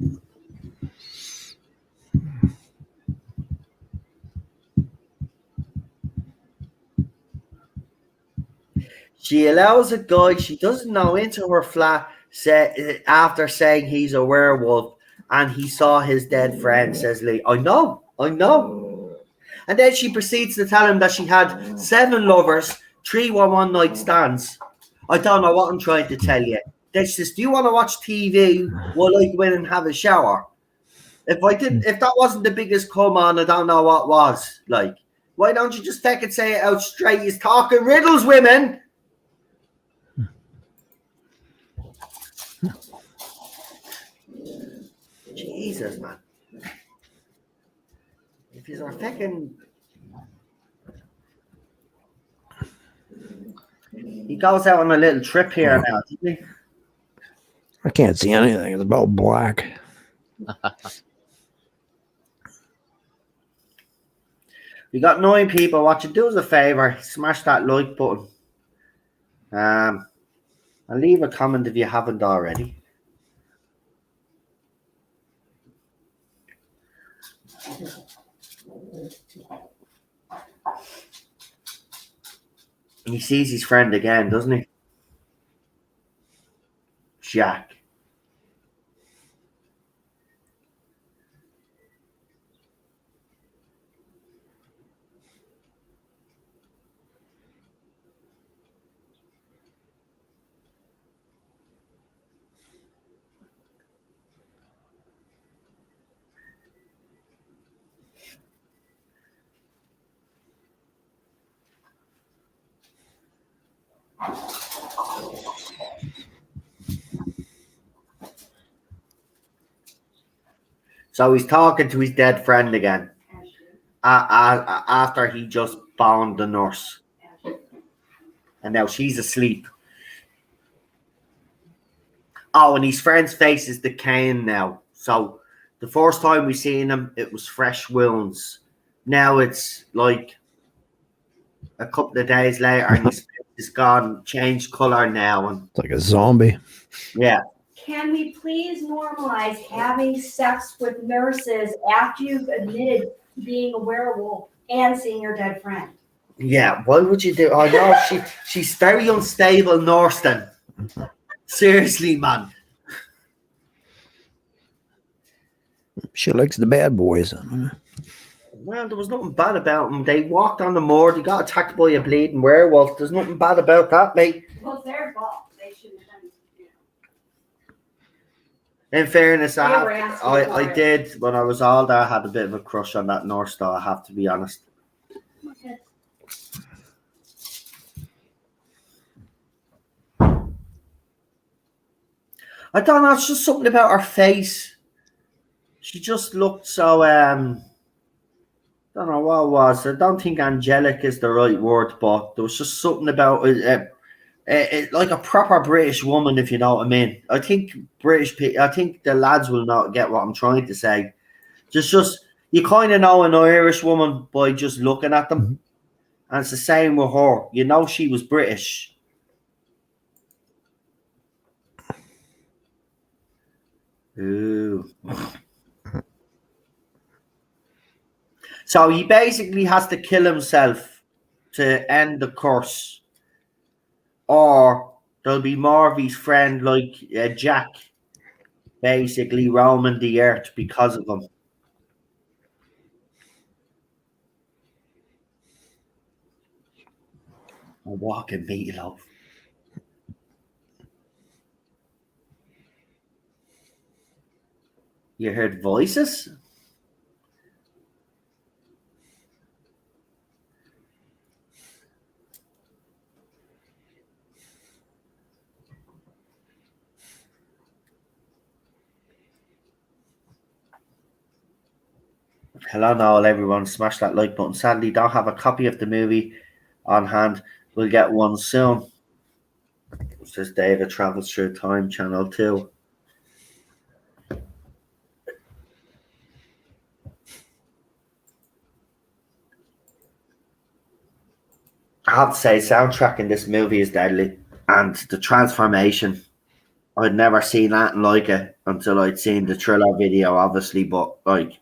S1: She allows a guy she doesn't know into her flat after saying he's a werewolf and he saw his dead friend, says Lee. I know. And then she proceeds to tell him that she had 7 lovers, 3 were one night stands. I don't know what I'm trying to tell you. Then she says, do you want to watch TV while I go in and have a shower? If that wasn't the biggest come on, I don't know what was. Like, why don't you just fucking say it out straight? He's talking riddles, women. Jesus, man. If he's a fucking... He goes out on a little trip here now, doesn't he?
S4: I can't see anything. It's about black.
S1: We got 9 people watching. Do us a favor, smash that like button. And leave a comment if you haven't already. He sees his friend again, doesn't he? Jack. So he's talking to his dead friend again. After he just bound the nurse. And now she's asleep. Oh, and his friend's face is decaying now. So the first time we seen him, it was fresh wounds. Now it's like a couple of days later and his face is gone, changed colour now. And
S4: it's like a zombie.
S1: Yeah.
S3: Can we please normalize having sex with nurses after you've admitted to being a werewolf and seeing your dead friend?
S1: Yeah, why would you do? I know she's very unstable, Norston. Seriously, man.
S4: She likes the bad boys.
S1: Well, there was nothing bad about them. They walked on the moor. They got attacked by a bleeding werewolf. There's nothing bad about that, mate.
S3: Well, it's their fault. They shouldn't have done it.
S1: In fairness, I did when I was older. I had a bit of a crush on that nurse, though. I have to be honest.
S3: Okay.
S1: I don't know. It's just something about her face. She just looked so. Don't don't know what it was. I don't think angelic is the right word, but there was just something about it, like a proper British woman, if you know what I mean. I think I think the lads will not get what I'm trying to say. Just you kind of know an Irish woman by just looking at them, and it's the same with her. You know she was British. Ooh. So he basically has to kill himself to end the curse, or there'll be more of his friend like Jack, basically roaming the earth because of him. A walking meatloaf. You heard voices? Hello, Noel, everyone. Smash that like button. Sadly, don't have a copy of the movie on hand. We'll get one soon. It says David Travels Through Time, Channel 2. I have to say, soundtrack in this movie is deadly. And the transformation, I'd never seen anything like it until I'd seen the Thriller video, obviously, but like...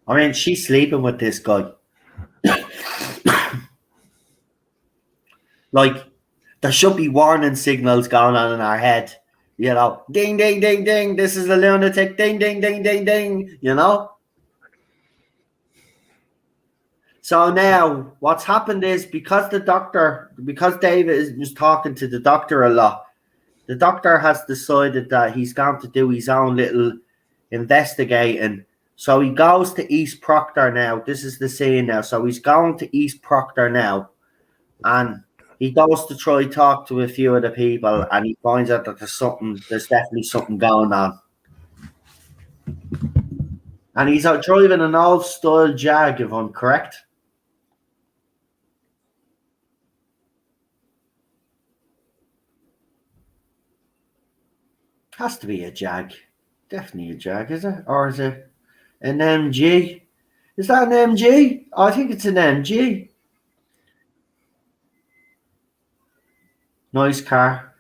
S1: I mean, she's sleeping with this guy. Like, there should be warning signals going on in our head. You know, ding, ding, ding, ding. This is a lunatic. Ding, ding, ding, ding, ding. You know? So now what's happened is because David was talking to the doctor a lot, the doctor has decided that he's going to do his own little investigating. So he goes to East Proctor now. This is the scene now. So he's going to East Proctor now, and he goes to try talk to a few of the people, and he finds out that there's definitely something going on. And he's out driving an old style Jag, if I'm correct. Has to be a Jag. Definitely a Jag, is it? Or is it an MG? Is that an MG? I think it's an MG. Nice car.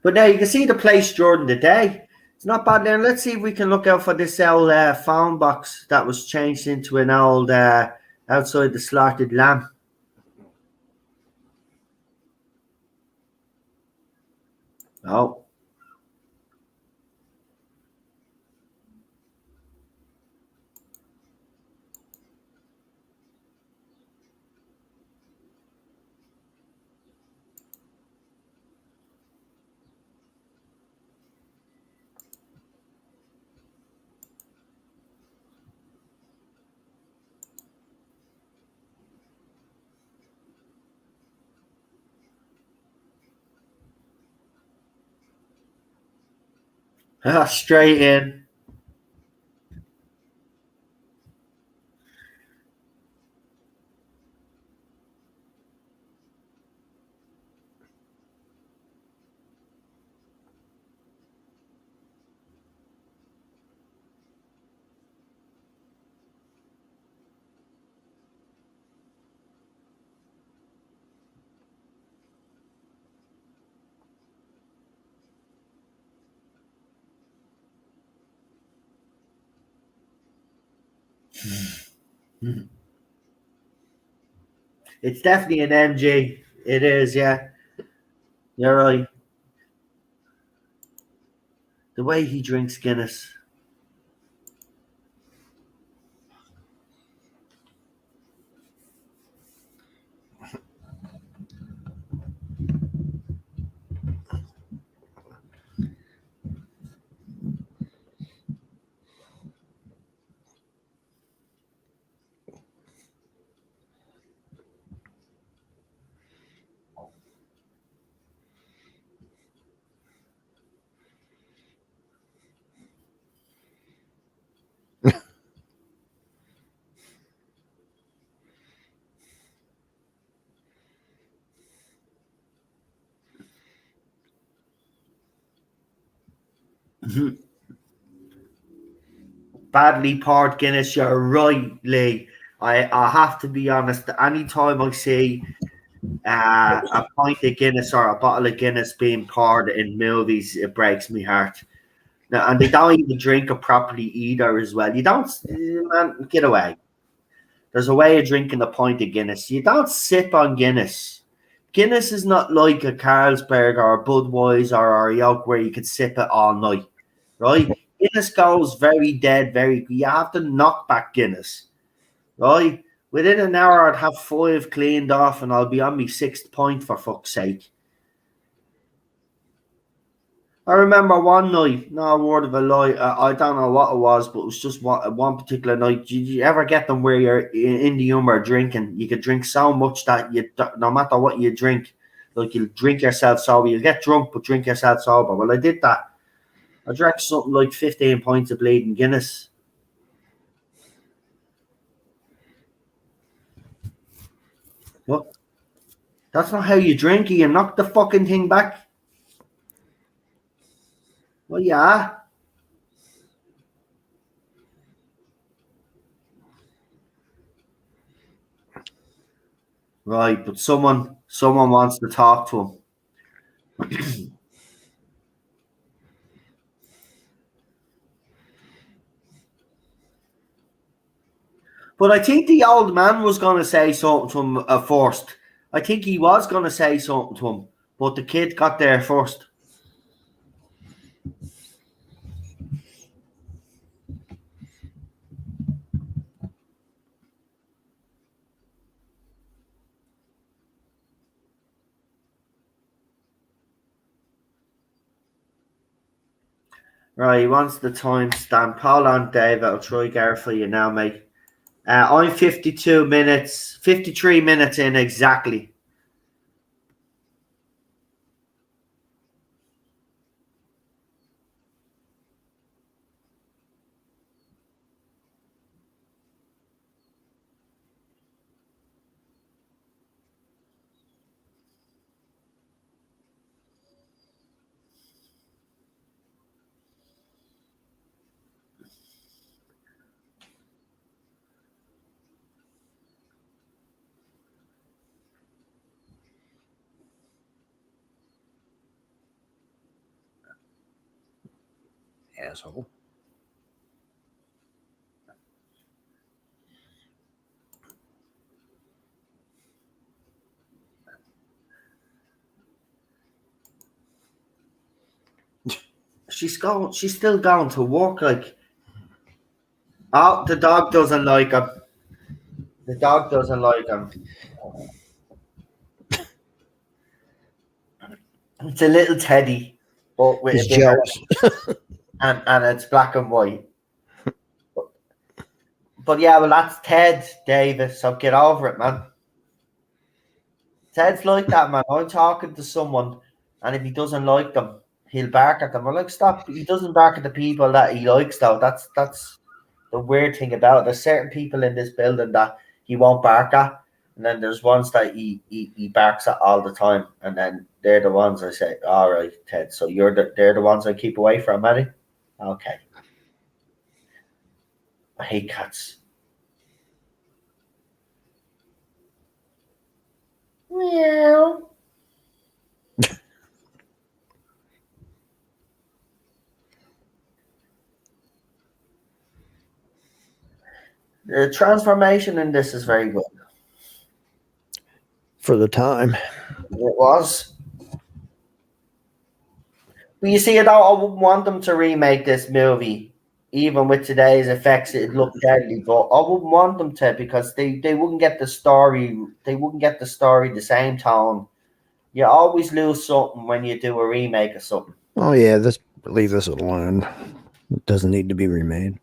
S1: But now you can see the place during the day. It's not bad. Now let's see if we can look out for this old phone box that was changed into an old outside the slaughtered lamb. Oh. Straight in. It's definitely an MG. It is, yeah. You're right. The way he drinks Guinness. Badly poured Guinness, you're right, Lee. I have to be honest. Anytime I see a pint of Guinness or a bottle of Guinness being poured in movies, it breaks my heart. Now, and they don't even drink it properly either, as well. You don't, man, get away. There's a way of drinking a pint of Guinness. You don't sip on Guinness. Guinness is not like a Carlsberg or a Budweiser or a York where you could sip it all night, right? Guinness goes very dead, very. You have to knock back Guinness, right? Within an hour, I'd have 5 cleaned off, and I'll be on my 6th point for fuck's sake. I remember one night, no word of a lie, I don't know what it was, but it was just one particular night. Did you ever get them where you're in the humor drinking? You could drink so much that no matter what you drink, like you'll drink yourself sober. You'll get drunk, but drink yourself sober. Well, I did that. I drank something like 15 pints of bleeding Guinness. What? That's not how you drink. You knock the fucking thing back. Well, yeah. Right, but someone wants to talk to him. But I think the old man was going to say something to him first. I think he was going to say something to him, but the kid got there first. Right, he wants the timestamp. Hold on, Dave. I'll try Gareth for you now, mate. I'm 53 minutes in exactly.
S4: Asshole.
S1: She's still going to work. Like, oh, the dog doesn't like him. The dog doesn't like him. It's a little teddy, but with
S4: He's
S1: a big
S4: jealous.
S1: and it's black and white. But yeah, well, that's Ted Davis. So get over it, man. Ted's like that, man. I'm talking to someone, and if he doesn't like them, he'll bark at them. I'm like, stop. He doesn't bark at the people that he likes, though. That's the weird thing about it. There's certain people in this building that he won't bark at, and then there's ones that he barks at all the time, and then they're the ones I say, all right, Ted. So they're the ones I keep away from, Eddie. Okay. I hate cats. Meow. The transformation in this is very good.
S4: for the time.
S1: It was. But you see, I wouldn't want them to remake this movie. Even with today's effects, it'd look deadly. But I wouldn't want them to because they wouldn't get the story. They wouldn't get the story the same tone. You always lose something when you do a remake of something.
S4: Oh yeah, leave this alone. It doesn't need to be remade.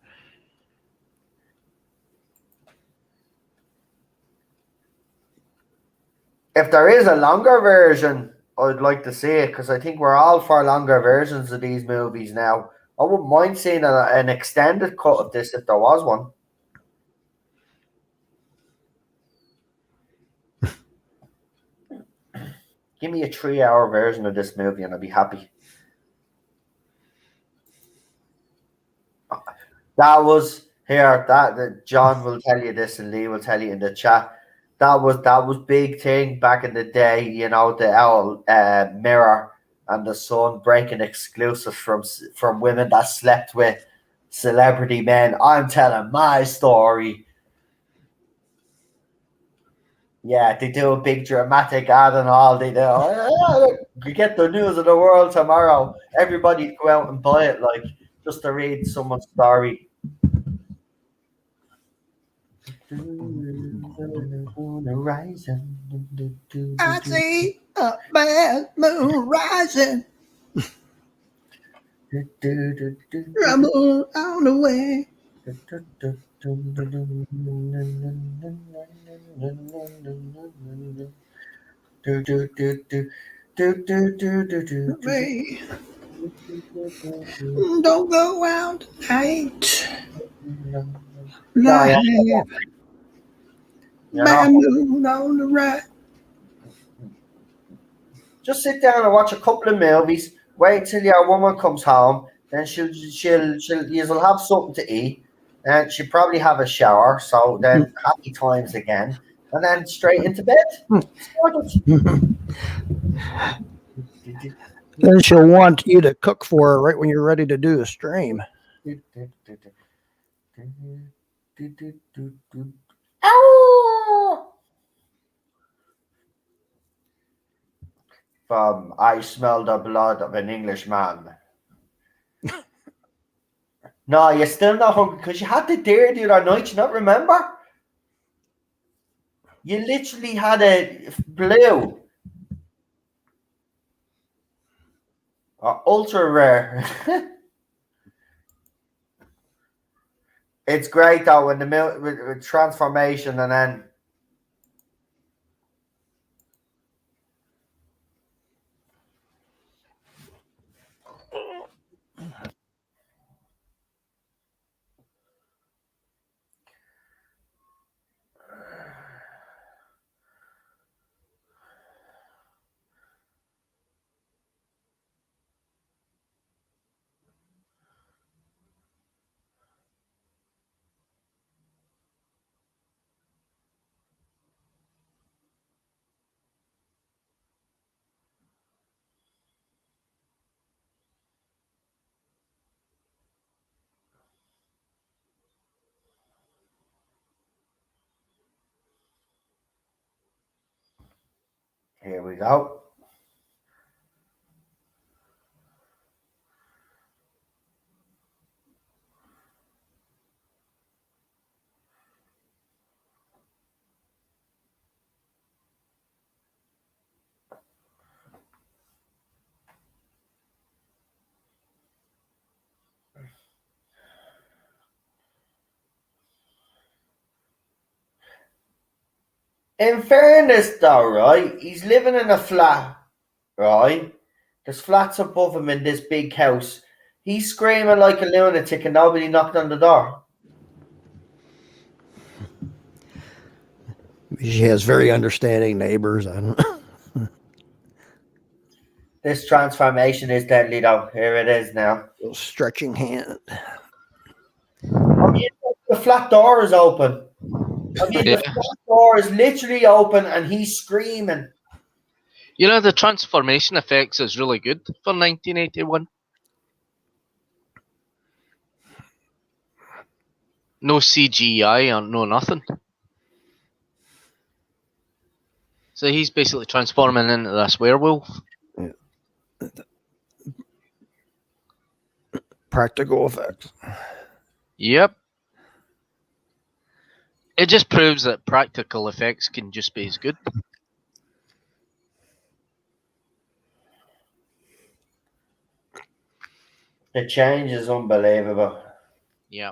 S1: If there is a longer version, I'd like to see it because I think we're all for longer versions of these movies now. I wouldn't mind seeing an extended cut of this if there was one. Give me a 3-hour version of this movie and I'll be happy. That was here. That John will tell you this and Lee will tell you in the chat. That was big thing back in the day. You know, the owl Mirror and the Sun breaking exclusives from women that slept with celebrity men. I'm telling my story. Yeah, they do a big dramatic ad and all. They do. You get the news of the world tomorrow. Everybody go out and buy it, like just to read someone's story.
S4: I see a bad moon rising. Trouble on the way. Don't go out tonight. Bad moon on the right.
S1: Just sit down and watch a couple of movies. Wait till your woman comes home. Then you'll have something to eat, and she'll probably have a shower. So then happy times again, and then straight into bed.
S4: Then she'll want you to cook for her right when you're ready to do a stream.
S1: Ow! I smell the blood of an Englishman. No, you're still not hungry because you had the dare the other night. You not remember? You literally had a blue. Ultra rare. It's great though when the milk with transformation and then. Here we go. In fairness, though, right? He's living in a flat, right? There's flats above him in this big house. He's screaming like a lunatic and nobody knocked on the door.
S4: She has very understanding neighbors. I don't know.
S1: This transformation is deadly, though. Here it is now.
S4: Stretching hand.
S1: I mean, the flat door is open. I mean, the flat door is literally open and he's screaming.
S2: You know, the transformation effects is really good for 1981. No CGI or no nothing. So he's basically transforming into this werewolf.
S4: Practical effects.
S2: Yep. It just proves that practical effects can just be as good.
S1: The change is unbelievable.
S2: Yeah.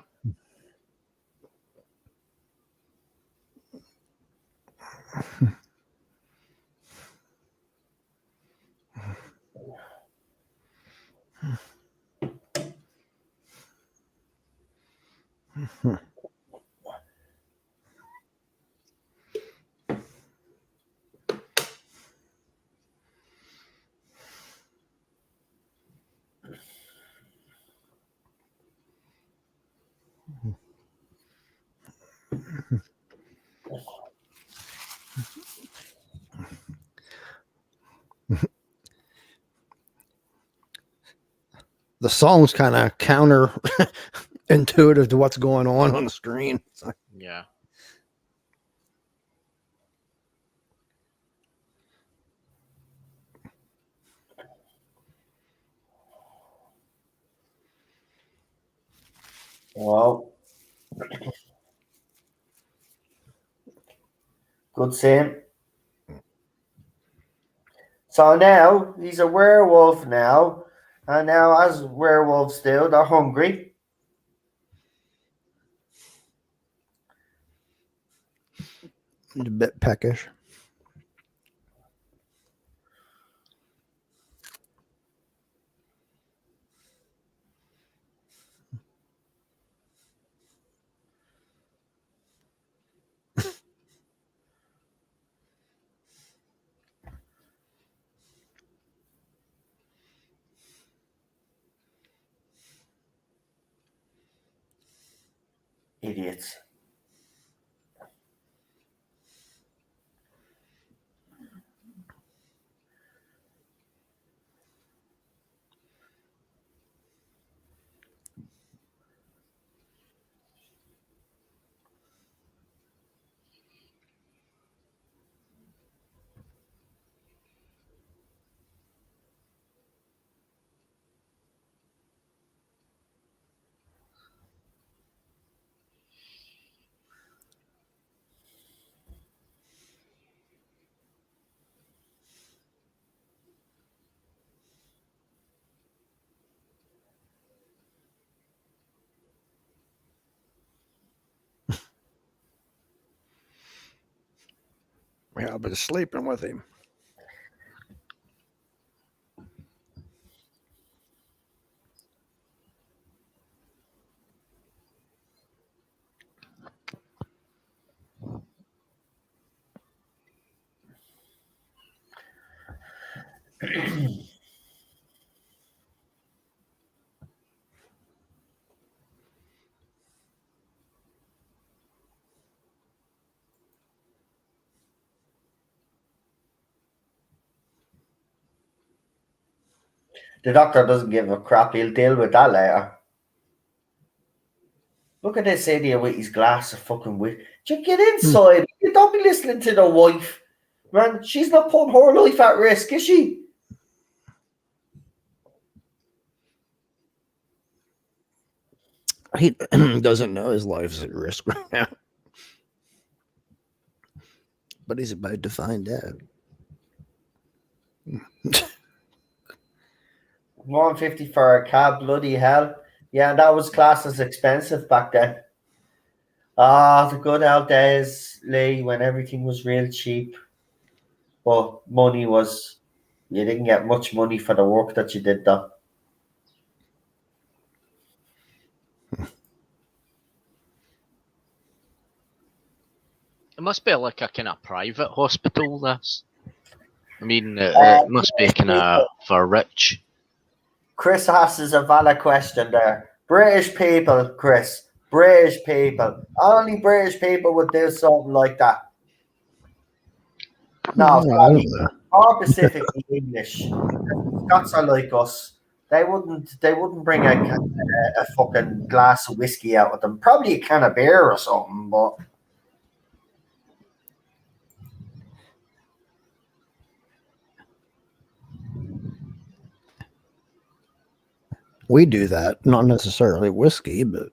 S4: The song's kind of counter intuitive to what's going on the screen. So,
S2: Yeah.
S1: Wow. Good seeing. So now he's a werewolf now, and now as werewolves do, they're hungry.
S4: a bit peckish.
S1: Idiots.
S4: Yeah, but sleeping with him.
S1: The doctor doesn't give a crap. He'll deal with that later. Look at this idiot with his glass of fucking wit. Just get inside. You don't be listening to the wife. Man, she's not putting her life at risk, is she?
S4: He doesn't know his life's at risk right now. But he's about to find out.
S1: 150 for a cab, bloody hell. Yeah, that was classed as expensive back then. Ah, the good old days, Lee, when everything was real cheap. But money was, you didn't get much money for the work that you did though.
S2: It must be like a kind of private hospital, this. I mean, it must be kind of for rich.
S1: Chris asks a valid question there. British people, Chris. British people. Only British people would do something like that. No,
S4: I don't know.
S1: or specifically English. Scots are like us. They wouldn't bring a fucking glass of whiskey out with them. Probably a can of beer or something, but
S4: We do that, not necessarily whiskey, but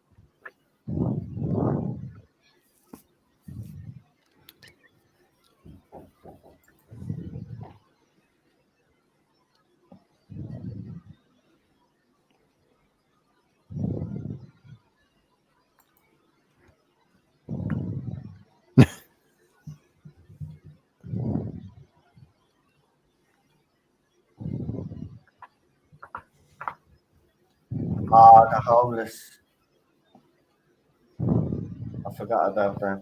S1: The homeless. I forgot about them.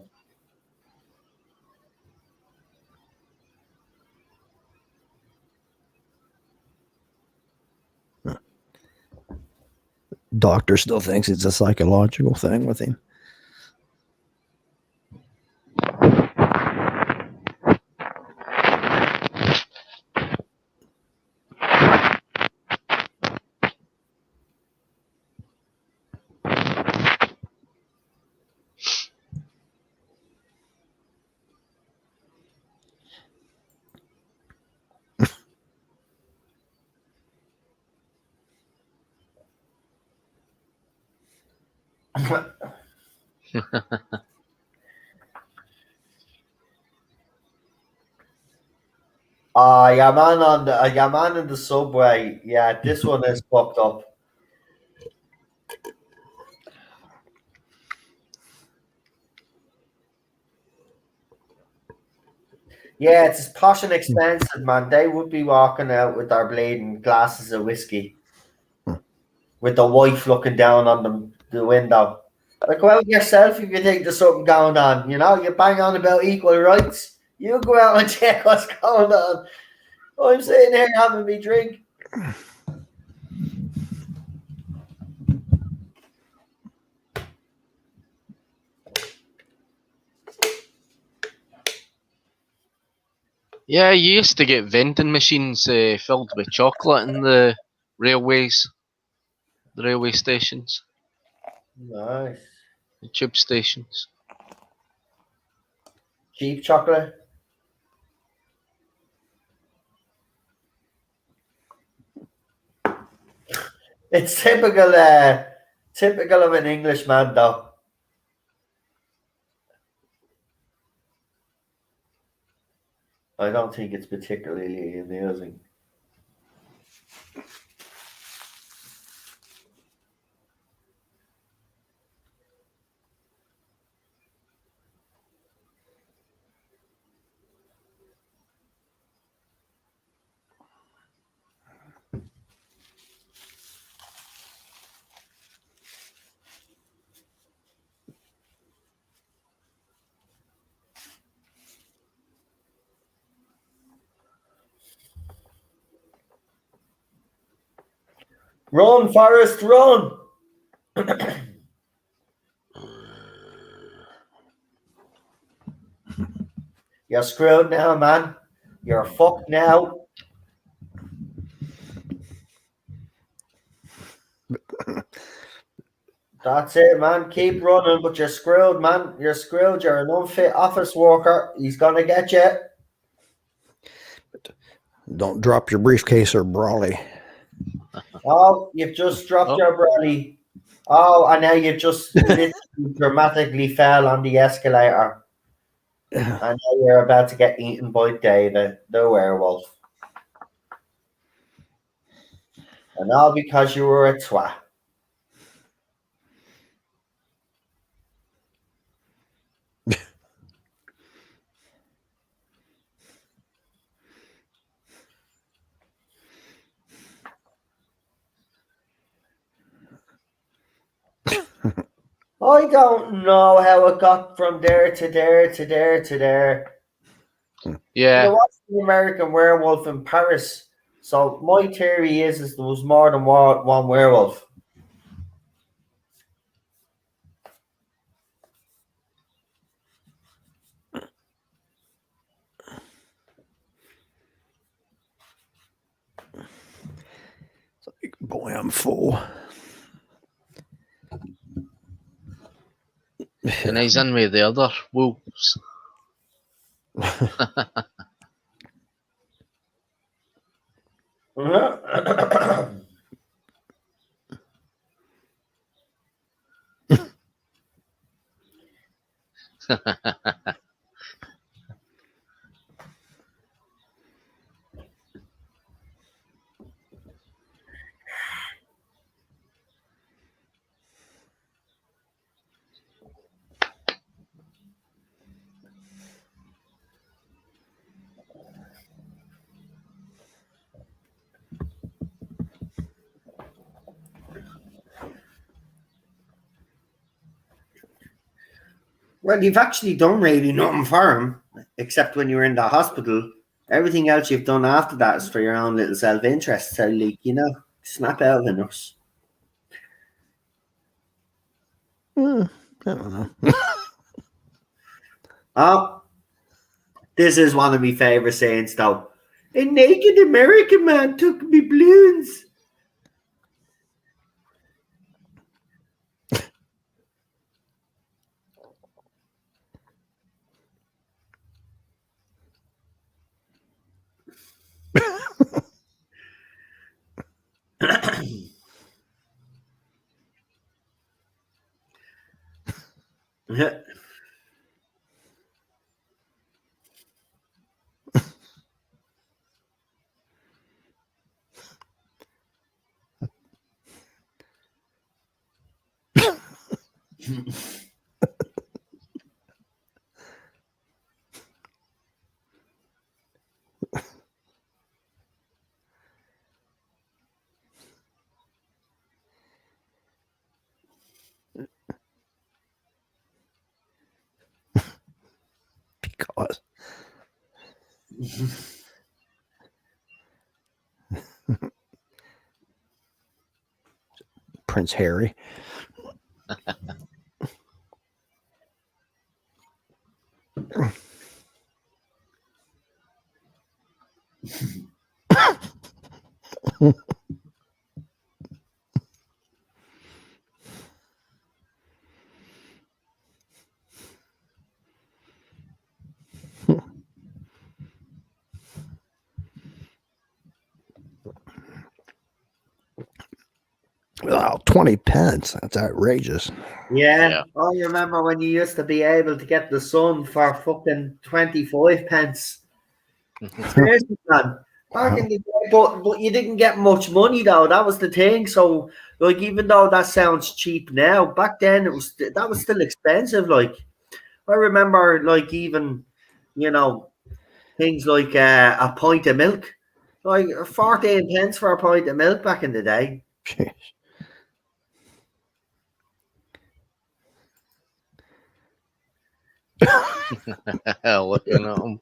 S4: doctor still thinks it's a psychological thing with him.
S1: Your man in the subway. Yeah, this one is fucked up. Yeah, it's posh and expensive, man. They would be walking out with their bleeding glasses of whiskey, with the wife looking down on them the window. Like, go out yourself if you think there's something going on. You know, you bang on about equal rights. You go out and check what's going on. I'm sitting here having me drink.
S2: Yeah, you used to get vending machines filled with chocolate in the railway stations,
S1: Nice.
S2: the tube stations.
S1: Cheap chocolate. It's typical of an Englishman, though. I don't think it's particularly amusing. Run, Forrest, run! You're screwed now, man. You're fucked now. That's it, man. Keep running, but you're screwed, man. You're screwed. You're an unfit office worker. He's gonna get you.
S4: Don't drop your briefcase or brolly.
S1: Oh, you've just dropped your brolly. Oh, and now you've just literally dramatically fell on the escalator. And now you're about to get eaten by David, the werewolf. And all because you were a twat. I don't know how it got from there to there to there to there.
S2: Yeah.
S1: You watched the American Werewolf in Paris. So my theory is there was more than one werewolf.
S4: Boy, I'm full.
S2: And he's in with the other wolves.
S1: Well, you've actually done really nothing for him, except when you were in the hospital. Everything else you've done after that is for your own little self-interest. So, like, snap out of the nurse.
S4: I don't know.
S1: Oh, this is one of my favorite sayings, though. A naked American man took me balloons.
S4: Because Prince Harry. Well, 20 pence. That's outrageous.
S1: Yeah. Oh, you remember when you used to be able to get the Sun for fucking 25 pence? Seriously, man. Back in the day, but you didn't get much money though. That was the thing. So, like, even though that sounds cheap now, back then that was still expensive. Like, I remember, like, even things like a pint of milk, like 14 pence for a pint of milk back in the day.
S4: Jeez.
S2: Looking at him.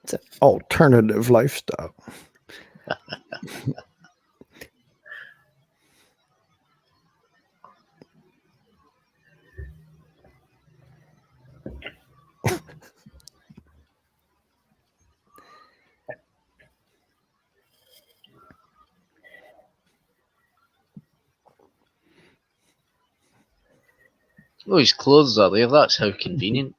S4: It's an alternative lifestyle.
S2: Oh, his clothes are there. That's how convenient.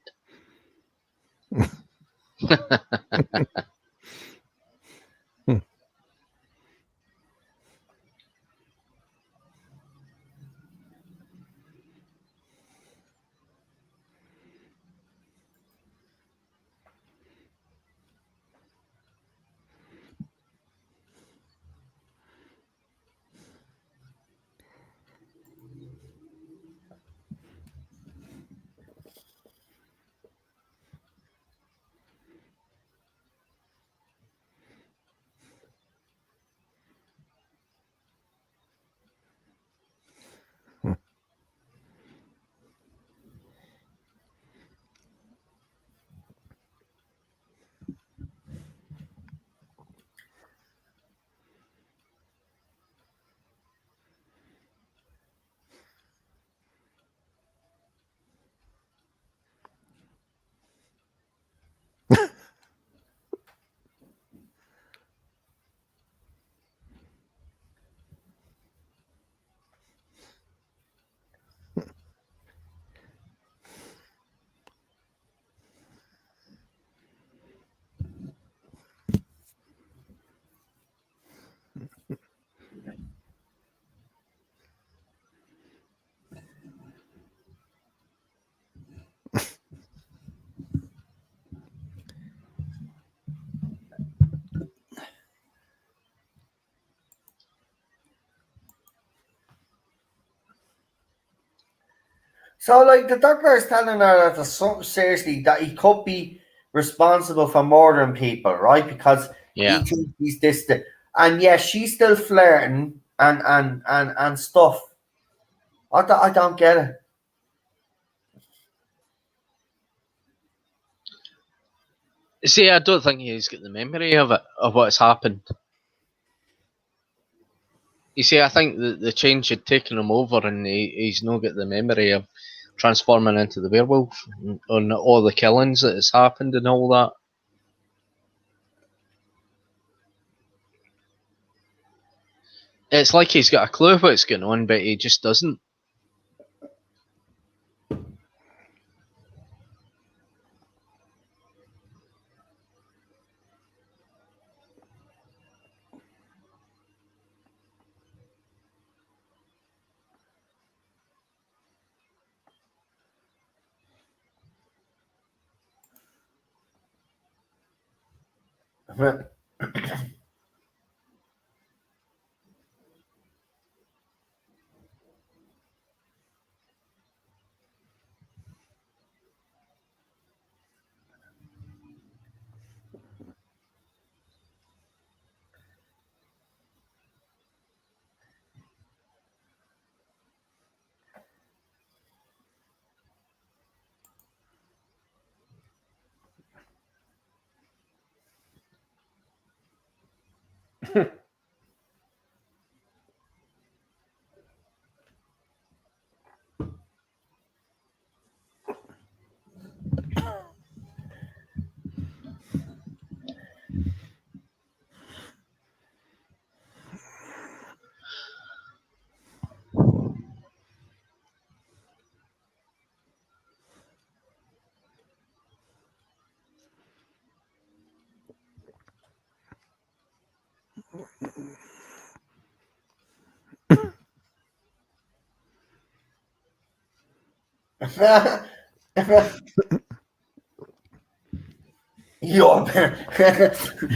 S1: So, like, the doctor is telling her that there's something seriously that he could be responsible for murdering people, right? Because
S2: Yeah.
S1: he thinks he's this, and yeah, she's still flirting and stuff. I don't get it.
S2: See, I don't think he's got the memory of it, of what's happened. You see, I think the change had taken him over, and he's not got the memory of transforming into the werewolf and all the killings that has happened and all that. It's like he's got a clue what's going on, but he just doesn't.
S1: Yo,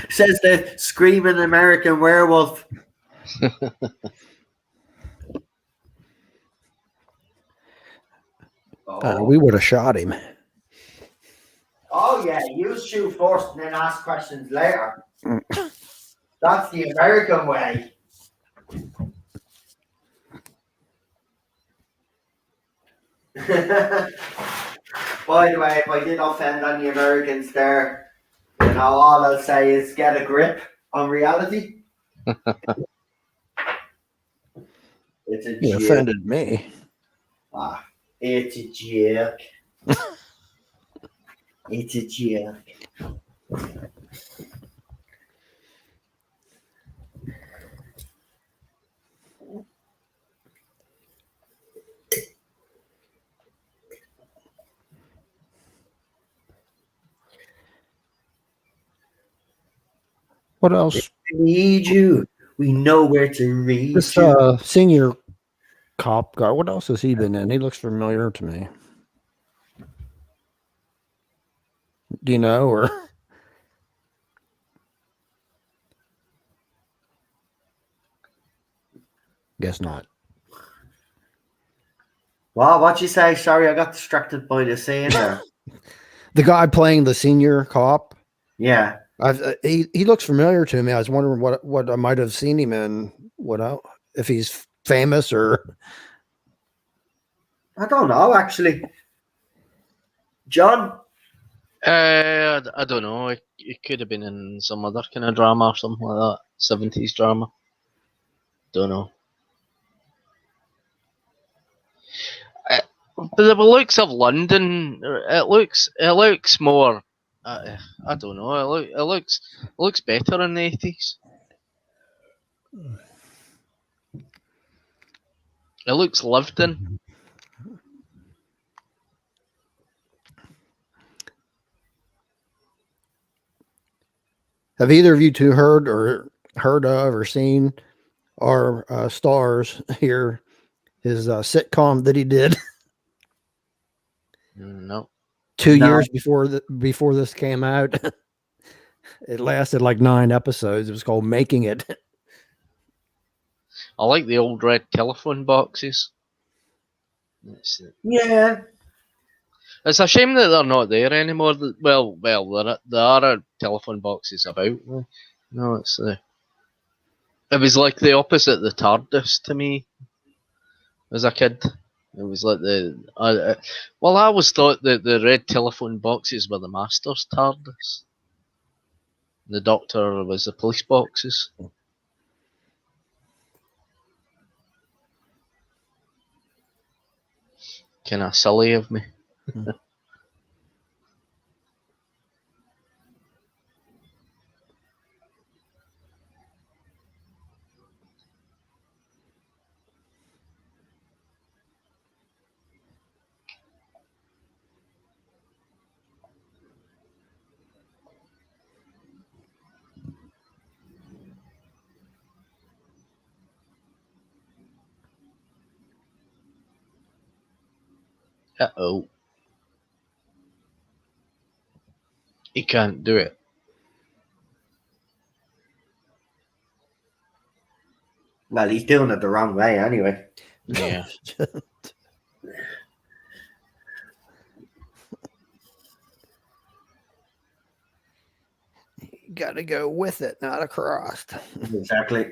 S1: says the screaming American werewolf.
S4: We would have shot him.
S1: Oh yeah, you shoot first and then ask questions later. That's the American way. By the way, if I did offend any Americans there, you know, all I'll say is get a grip on reality. It's a
S4: You
S1: joke.
S4: offended me.
S1: Ah, it's a joke. It's a joke.
S4: What else?
S1: We need you. We know where to reach
S4: This
S1: you.
S4: senior cop guy. What else has he been in? He looks familiar to me. Do you know, or guess not?
S1: Wow, what'd you say? Sorry, I got distracted by the saying there.
S4: The guy playing the senior cop.
S1: Yeah.
S4: He looks familiar to me. I was wondering what I might have seen him in. If he's famous or
S1: I don't know, actually. John?
S2: I don't know. It could have been in some other kind of drama or something like that. 70s drama. Don't know. But the looks of London, it looks more. I don't know. It looks better in the 80s. It looks lived in.
S4: have either of you two heard of or seen our stars here? His sitcom that he did
S2: No.
S4: 2
S1: No.
S4: years before this came out. It lasted like 9 episodes. It was called Making It.
S2: I like the old red telephone boxes.
S1: Yeah.
S2: It's a shame that they're not there anymore. Well, there are telephone boxes about. No, it's it was like the opposite of the TARDIS to me as a kid. It was like well, I always thought that the red telephone boxes were the Master's TARDIS. The Doctor was the police boxes. Kind of silly of me. Uh-oh. He can't do it.
S1: Well, he's doing it the wrong way anyway.
S2: Yeah.
S4: You got to go with it, not across.
S1: Exactly.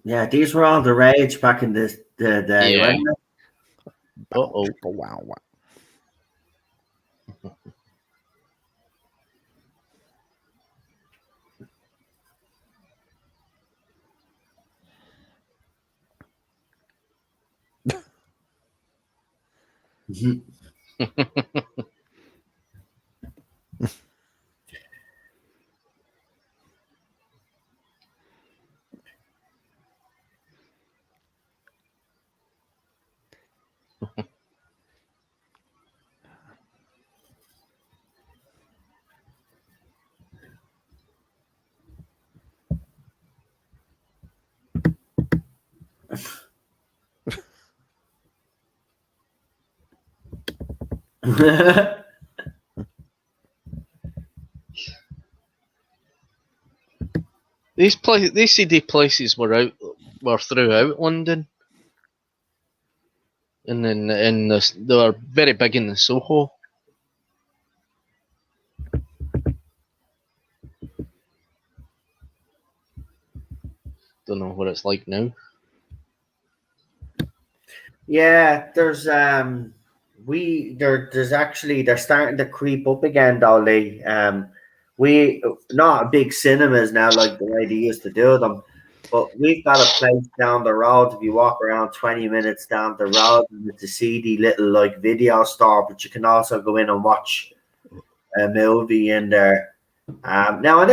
S1: Yeah, these were all the rage back in the day,
S2: Yeah.
S1: weren't they?
S2: Uh-oh.
S4: Wow.
S2: These CD places were throughout London, and then they were very big in the Soho. Don't know what it's like now.
S1: Yeah, there's actually they're starting to creep up again, though, Lee. We not big cinemas now like the way they used to do them, but we've got a place down the road. If you walk around 20 minutes down the road, and it's a seedy little like video store, but you can also go in and watch a movie in there. Now I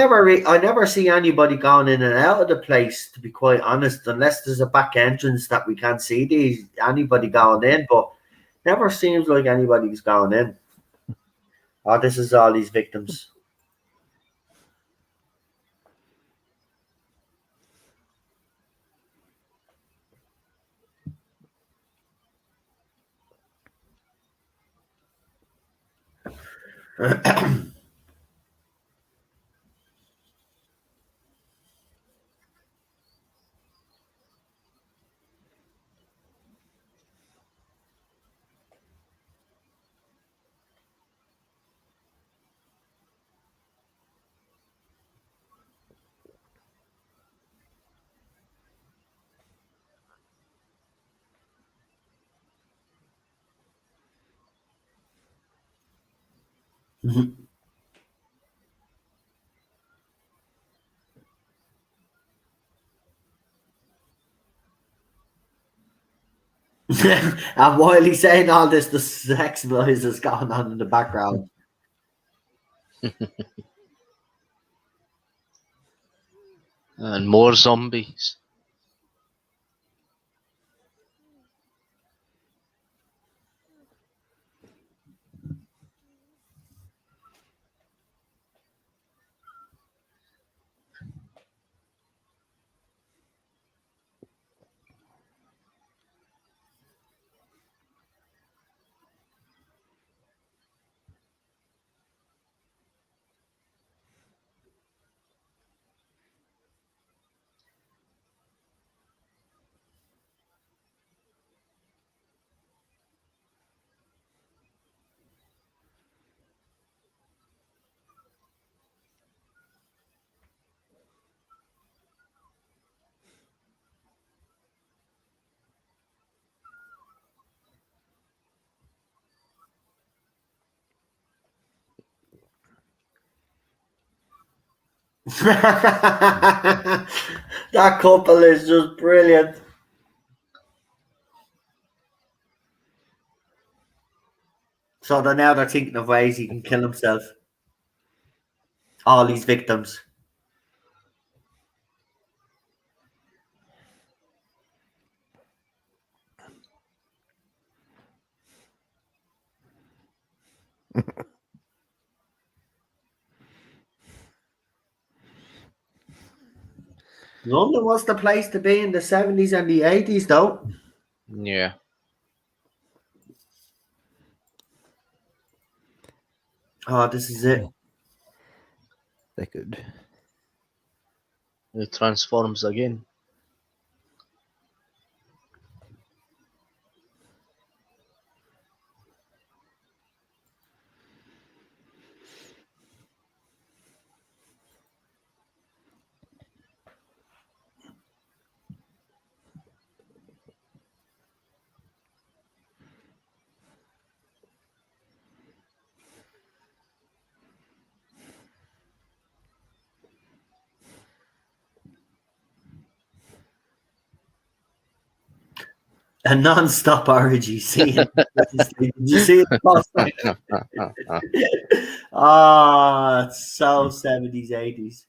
S1: never see anybody going in and out of the place, to be quite honest, unless there's a back entrance that we can't see anybody going in, but never seems like anybody's going in. Oh, this is all these victims. And while he's saying all this, the sex noise is going on in the background.
S2: And more zombies.
S1: That couple is just brilliant. So they're thinking of ways he can kill himself. All these victims. London was the place to be in the 70s and the 80s, though.
S2: Yeah.
S1: Oh, this is it.
S4: They could.
S2: It transforms again.
S1: A non-stop orgy scene. Did you see it? Ah, it's so 70s, 80s.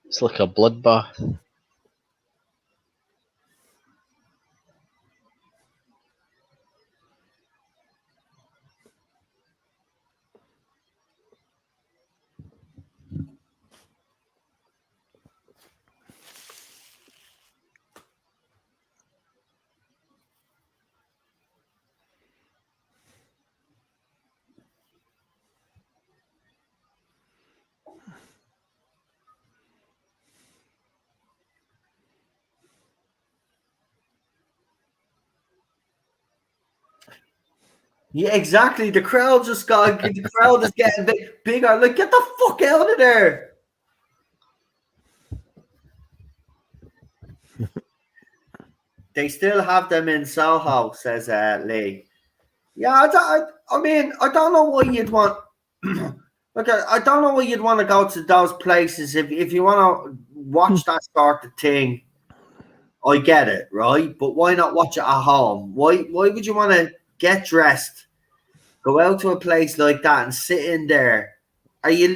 S2: It's like a bloodbath.
S1: Yeah, exactly. The crowd is getting bigger. Like, get the fuck out of there. They still have them in Soho, says Lee. Yeah, I mean, I don't know why you'd want. Like, I don't know why you'd want to go to those places if you want to watch that sort of thing. I get it, right? But why not watch it at home? Why would you want to get dressed, go out to a place like that, and sit in there? Are you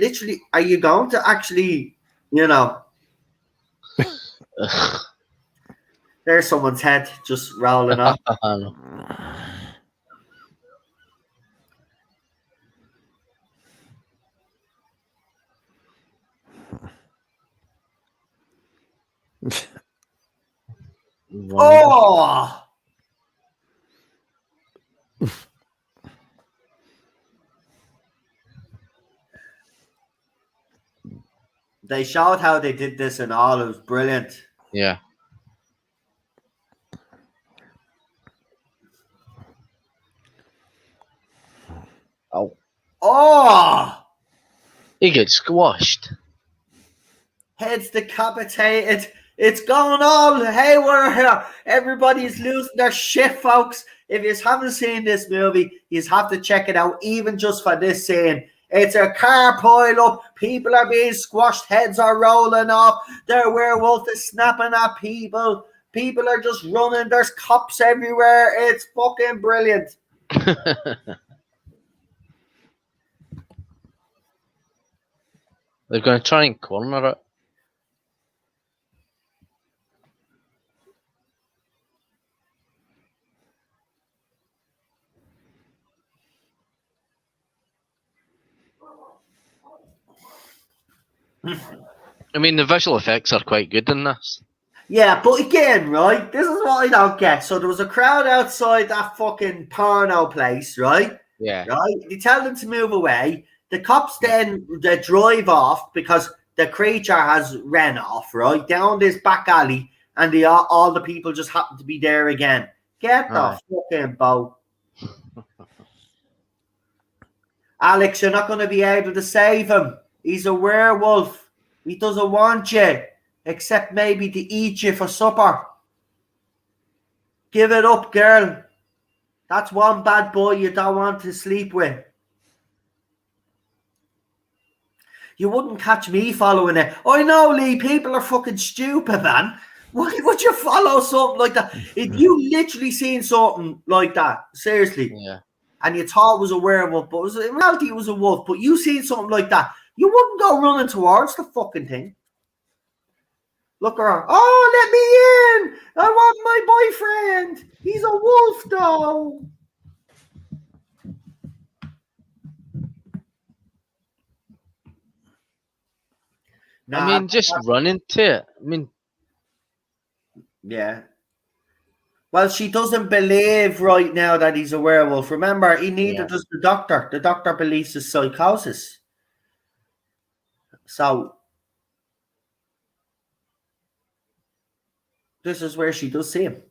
S1: going to actually, There's someone's head just rolling up. Oh! They showed how they did this and all. It was brilliant.
S2: Yeah. Oh.
S1: Oh!
S2: He gets squashed.
S1: Heads decapitated. It's going all haywire here. Everybody's losing their shit, folks. If you haven't seen this movie, you have to check it out, even just for this scene. It's a car pile up. People are being squashed. Heads are rolling off. Their werewolf is snapping at people. People are just running. There's cops everywhere. It's fucking brilliant.
S2: They're going to try and corner it. I mean, the visual effects are quite good in this.
S1: Yeah, but again, right, this is what I don't get. So there was a crowd outside that fucking porno place, right?
S2: Yeah.
S1: right? They tell them to move away. The cops then they drive off because the creature has ran off, right, down this back alley, and all the people just happen to be there again. Get the fucking boat. Alex, you're not going to be able to save him. He's a werewolf. He doesn't want you, except maybe to eat you for supper. Give it up, girl. That's one bad boy you don't want to sleep with. You wouldn't catch me following it. I know, Lee, people are fucking stupid, man. Why would you follow something like that? If you literally seen something like that, seriously, and you thought it was a werewolf, but in reality it was a wolf, but you seen something like that, you wouldn't go running towards the fucking thing. Look around. Oh, let me in. I want my boyfriend. He's a wolf, though.
S2: Nah, I mean, just run into it. I mean,
S1: yeah. Well, she doesn't believe right now that he's a werewolf. Remember, neither does the doctor. The doctor believes it's psychosis. So this is where she does see him.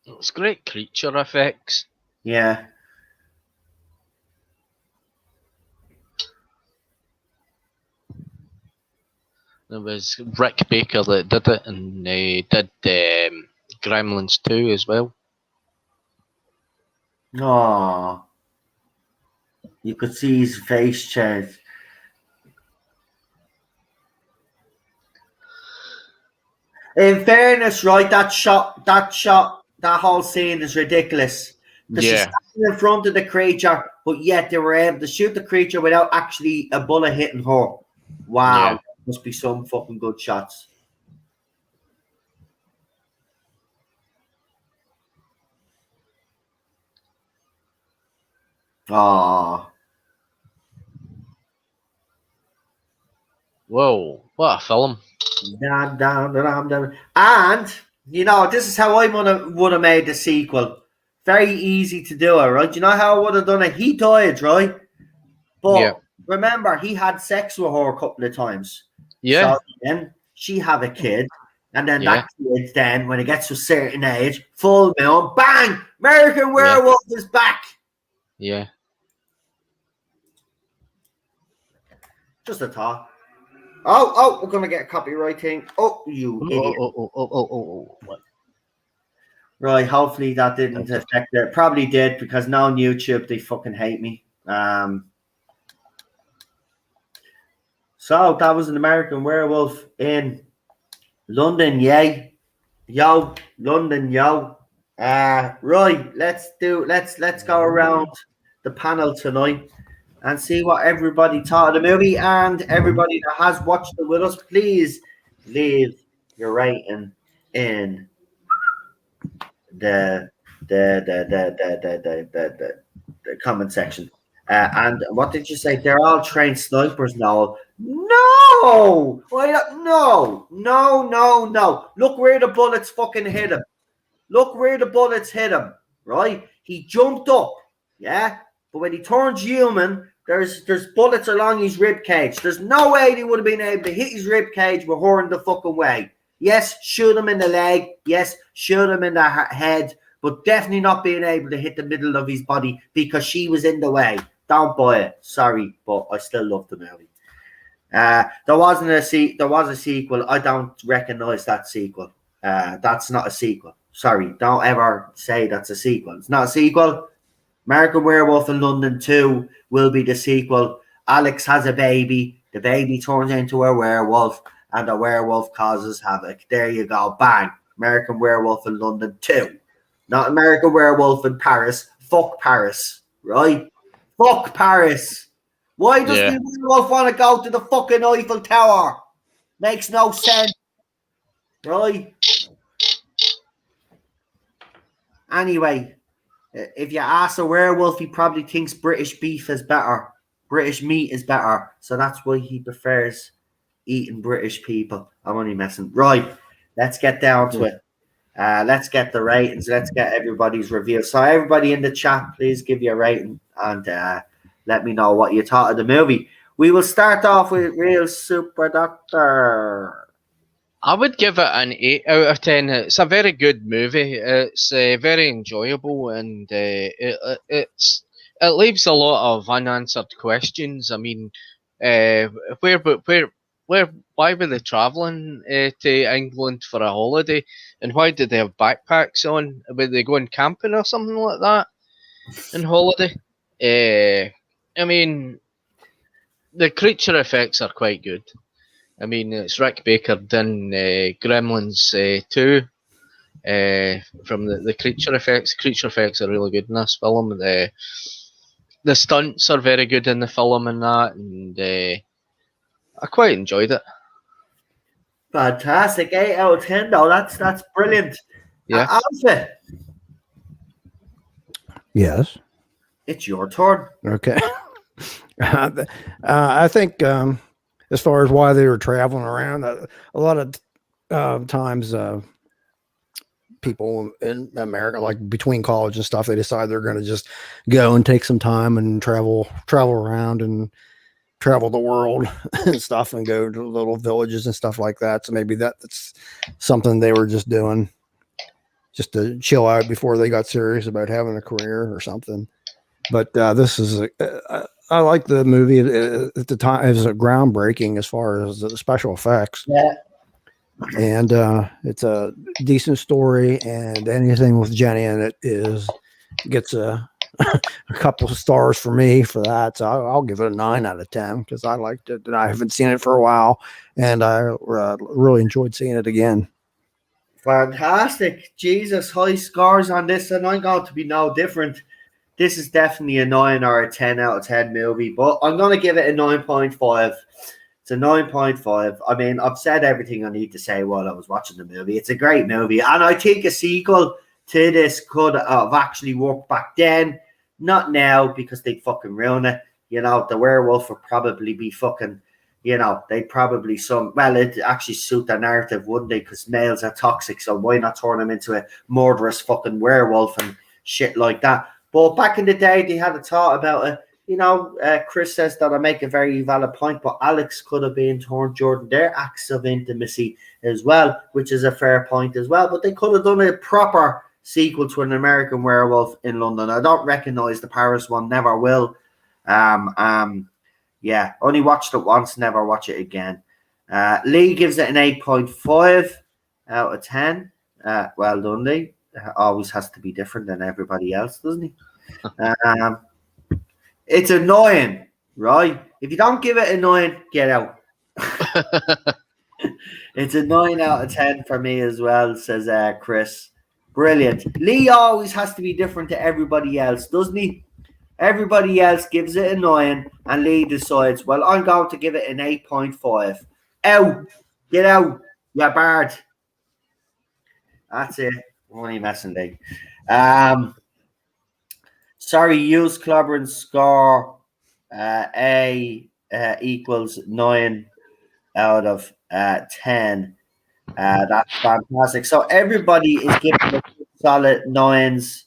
S2: It's great creature effects.
S1: Yeah.
S2: There was Rick Baker that did it, and they did Gremlins 2 as well.
S1: Oh, you could see his face change. In fairness, right, that whole scene is ridiculous. Because she's standing in front of the creature, but yet they were able to shoot the creature without actually a bullet hitting her. Wow. Yeah. Must be some fucking good shots. Oh.
S2: Whoa, what a film.
S1: And, you know, this is how I would have made the sequel. Very easy to do it, right? You know how I would have done it? He died, right? But remember, he had sex with her a couple of times.
S2: Yeah.
S1: So then she have a kid. And then that kid, then, when it gets to a certain age, full moon, bang! American Werewolf is back.
S2: Yeah.
S1: Just a thought. Oh, we're going to get a copyright thing. Oh, you idiot.
S2: What?
S1: Right, hopefully that didn't affect it. Probably did, because now on YouTube, they fucking hate me. So, that was an American Werewolf in London, yay. Yo, London, yo. Right, let's go around the panel tonight and see what everybody thought of the movie. And everybody that has watched it with us, please leave your rating in the comment section. And what did you say? They're all trained snipers now. No! No. Look where the bullets fucking hit him. Look where the bullets hit him, right? He jumped up, yeah? But when he turns human, there's bullets along his rib cage. There's no way he would have been able to hit his rib cage with her in the fucking way. Yes, shoot him in the leg. Yes, shoot him in the head. But definitely not being able to hit the middle of his body because she was in the way. Don't buy it. Sorry, but I still love the movie. There was a sequel. I don't recognize that sequel. That's not a sequel. Sorry, don't ever say that's a sequel. It's not a sequel. American Werewolf in London 2 will be the sequel. Alex has a baby. The baby turns into a werewolf, and the werewolf causes havoc. There you go. Bang. American Werewolf in London 2. Not American Werewolf in Paris. Fuck Paris. Right? Fuck Paris. Why does the werewolf want to go to the fucking Eiffel Tower? Makes no sense. Right? Anyway, if you ask a werewolf, he probably thinks British beef is better. British meat is better. So that's why he prefers eating British people. I'm only messing. Right, let's get down to it. Let's get the ratings. Let's get everybody's review. So everybody in the chat, please give your rating and let me know what you thought of the movie. We will start off with Real Super Doctor.
S2: I would give it an 8 out of 10. It's a very good movie. It's very enjoyable, and it leaves a lot of unanswered questions. I mean, why were they travelling to England for a holiday, and why did they have backpacks on? Were they going camping or something like that in holiday? I mean, the creature effects are quite good. I mean, it's Rick Baker done Gremlins 2 from the creature effects. Creature effects are really good in this film. The stunts are very good in the film and that, and I quite enjoyed it.
S1: Fantastic. 8 out of 10 though. That's brilliant.
S2: Yeah.
S1: Alfie,
S4: Yes.
S1: it's your turn.
S4: Okay. I think as far as why they were traveling around, a lot of times people in America, like between college and stuff, they decide they're going to just go and take some time and travel around and travel the world and stuff and go to little villages and stuff like that. So maybe that's something they were just doing just to chill out before they got serious about having a career or something. But this is I like the movie at the time. It was groundbreaking as far as the special effects.
S1: Yeah.
S4: And it's a decent story, and anything with Jenny in it gets a couple of stars for me for that. So I'll give it a 9 out of 10 because I liked it, and I haven't seen it for a while, and I really enjoyed seeing it again.
S1: Fantastic. Jesus, high scores on this, and I'm going to be no different. This is definitely a 9 or a 10 out of 10 movie, but I'm going to give it a 9.5. It's a 9.5. I mean, I've said everything I need to say while I was watching the movie. It's a great movie, and I think a sequel to this could have actually worked back then. Not now, because they'd fucking ruin it. You know, the werewolf would probably be fucking, you know, they'd probably it'd actually suit the narrative, wouldn't they? Because males are toxic, so why not turn them into a murderous fucking werewolf and shit like that? But back in the day, they had a thought about it. You know, Chris says that I make a very valid point, but Alex could have been turned Jordan their acts of intimacy as well, which is a fair point as well. But they could have done a proper sequel to An American Werewolf in London. I don't recognize the Paris one, never will. Yeah, only watched it once, never watch it again. Lee gives it an 8.5 out of 10. Well done, Lee. Always has to be different than everybody else, doesn't he? It's annoying, right? If you don't give it a 9, get out. It's a 9 out of 10 for me as well, says Chris. Brilliant. Lee always has to be different to everybody else, doesn't he? Everybody else gives it a 9, and Lee decides, well, I'm going to give it an 8.5. Out. Get out. You're barred. That's it. I'm only messing, Lee. Sorry, use Clobber and score A equals 9 out of 10. That's fantastic. So everybody is giving it solid 9s.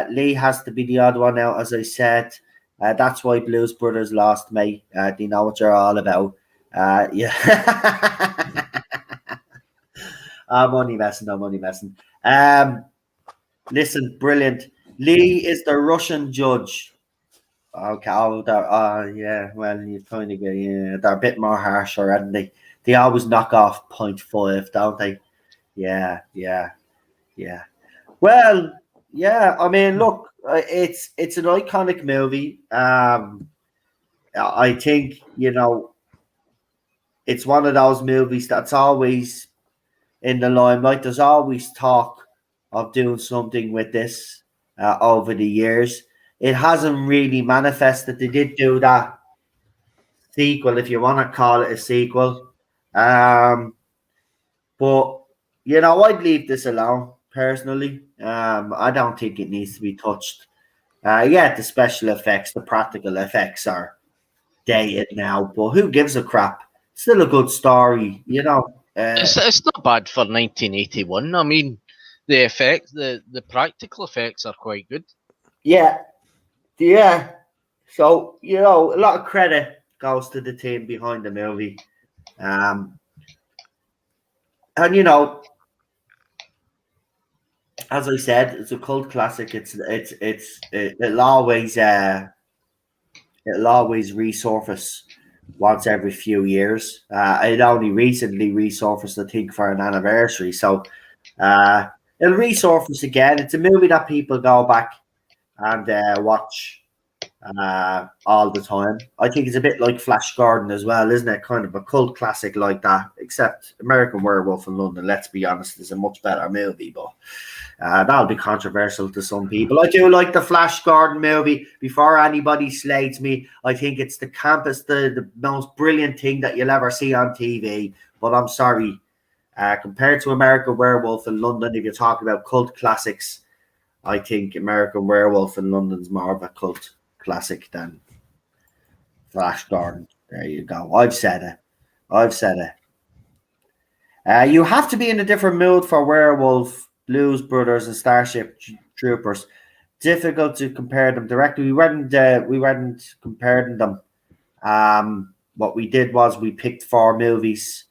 S1: Lee has to be the odd one out, as I said. That's why Blues Brothers lost, mate. They know what you're all about. Yeah. I'm only messing. Listen, brilliant. Lee is the Russian judge. Okay, yeah, well, you kind of get, yeah, they're a bit more harsher, aren't they? They always knock off 0.5, don't they? Yeah. Well, yeah, I mean, look, it's an iconic movie. I think, you know, it's one of those movies that's always in the limelight. There's always talk of doing something with this over the years. It hasn't really manifested. They did do that sequel, if you want to call it a sequel. But, you know, I'd leave this alone, personally. I don't think it needs to be touched. Yeah, the special effects, the practical effects are dated now, but who gives a crap? still a good story, you know.
S2: It's not bad for 1981. I mean, the practical effects are quite good.
S1: Yeah. So, you know, a lot of credit goes to the team behind the movie. And, you know, as I said, it's a cult classic. It'll always resurface once every few years. It only recently resurfaced, I think, for an anniversary. So it'll resurface again. It's a movie that people go back and watch all the time. I think it's a bit like Flash Gordon as well, isn't it? Kind of a cult classic like that, except American Werewolf in London, let's be honest, is a much better movie, but that'll be controversial to some people. I do like the Flash Gordon movie. Before anybody slates me, I think it's the campus, the most brilliant thing that you'll ever see on TV, but I'm sorry. Compared to American Werewolf in London, if you're talking about cult classics, I think American Werewolf in London's more of a cult classic than Flash Gordon. There you go. I've said it. You have to be in a different mood for Werewolf, Blues Brothers, and Starship Troopers. Difficult to compare them directly. We weren't comparing them. What we did was we picked 4 movies.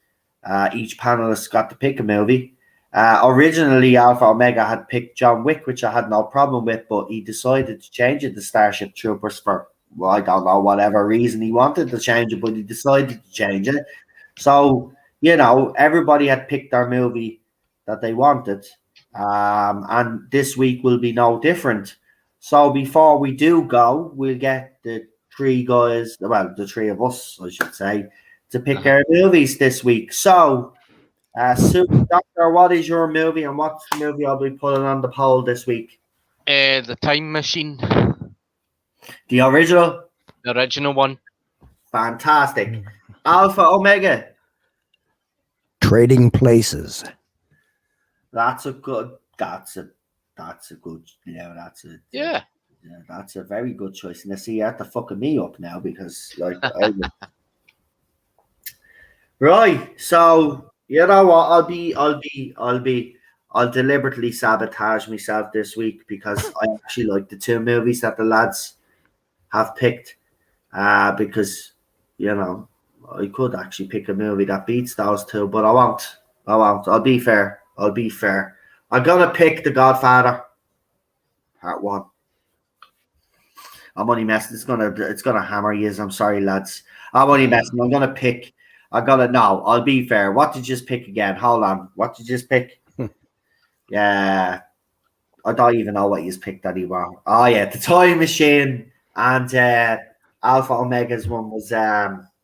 S1: Each panelist got to pick a movie. Originally, Alpha Omega had picked John Wick, which I had no problem with, but he decided to change it to Starship Troopers for, well, I don't know, whatever reason he wanted to change it, but he decided to change it. So, you know, everybody had picked their movie that they wanted, and this week will be no different. So before we do go, we'll get the 3 guys, well, the 3 of us, I should say, to pick our movies this week. So, Super Doctor, what is your movie, and what's the movie I'll be putting on the poll this week?
S2: The Time Machine.
S1: The original?
S2: The original one.
S1: Fantastic. Alpha Omega.
S4: Trading Places.
S1: That's a good,
S2: Yeah.
S1: that's a very good choice. And I see you have to fucking me up now because, like, right. So, you know what? I'll deliberately sabotage myself this week because I actually like the 2 movies that the lads have picked. Because, you know, I could actually pick a movie that beats those 2, but I won't. I'll be fair. I'm gonna pick The Godfather Part 1. I'm only messing. It's gonna hammer you. I'm sorry, lads. I'm only messing. I'll be fair. What did you just pick again? Hold on. What did you just pick? Yeah. I don't even know what you just picked anymore. Oh yeah, The Time Machine and Alpha Omega's one was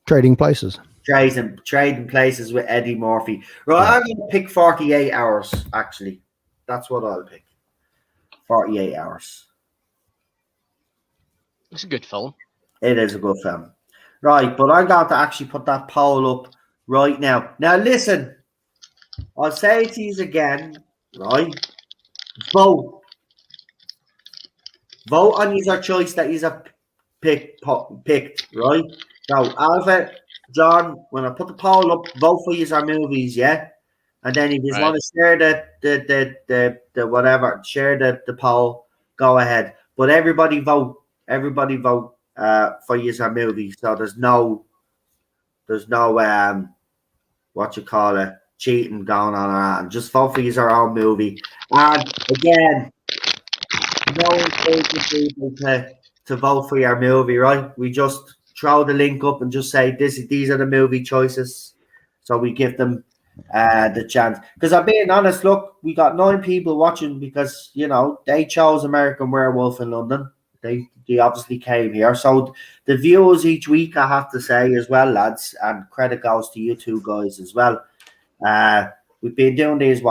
S4: Trading Places.
S1: Trading Places with Eddie Murphy. Right, I'm gonna pick 48 Hours, actually. That's what I'll pick. 48 Hours.
S2: It's a good film.
S1: It is a good film. Right, but I'm going to actually put that poll up right now. Now, listen, I'll say it to you again, right? Vote. Vote on your choice that you have picked, right? So, Alpha, John, when I put the poll up, vote for your movies, yeah? And then if you want to share the whatever, share the poll, go ahead. But everybody vote. Everybody vote for your movie. So there's no what you call it, cheating going on around. Just vote for your own movie. And again, no encouraging people to vote for your movie, right? We just throw the link up and just say these are the movie choices. So we give them the chance. Because I'm being honest, look, we got 9 people watching because, you know, they chose American Werewolf in London. They obviously came here. So the viewers each week, I have to say as well, lads, and credit goes to you 2 guys as well. We've been doing these,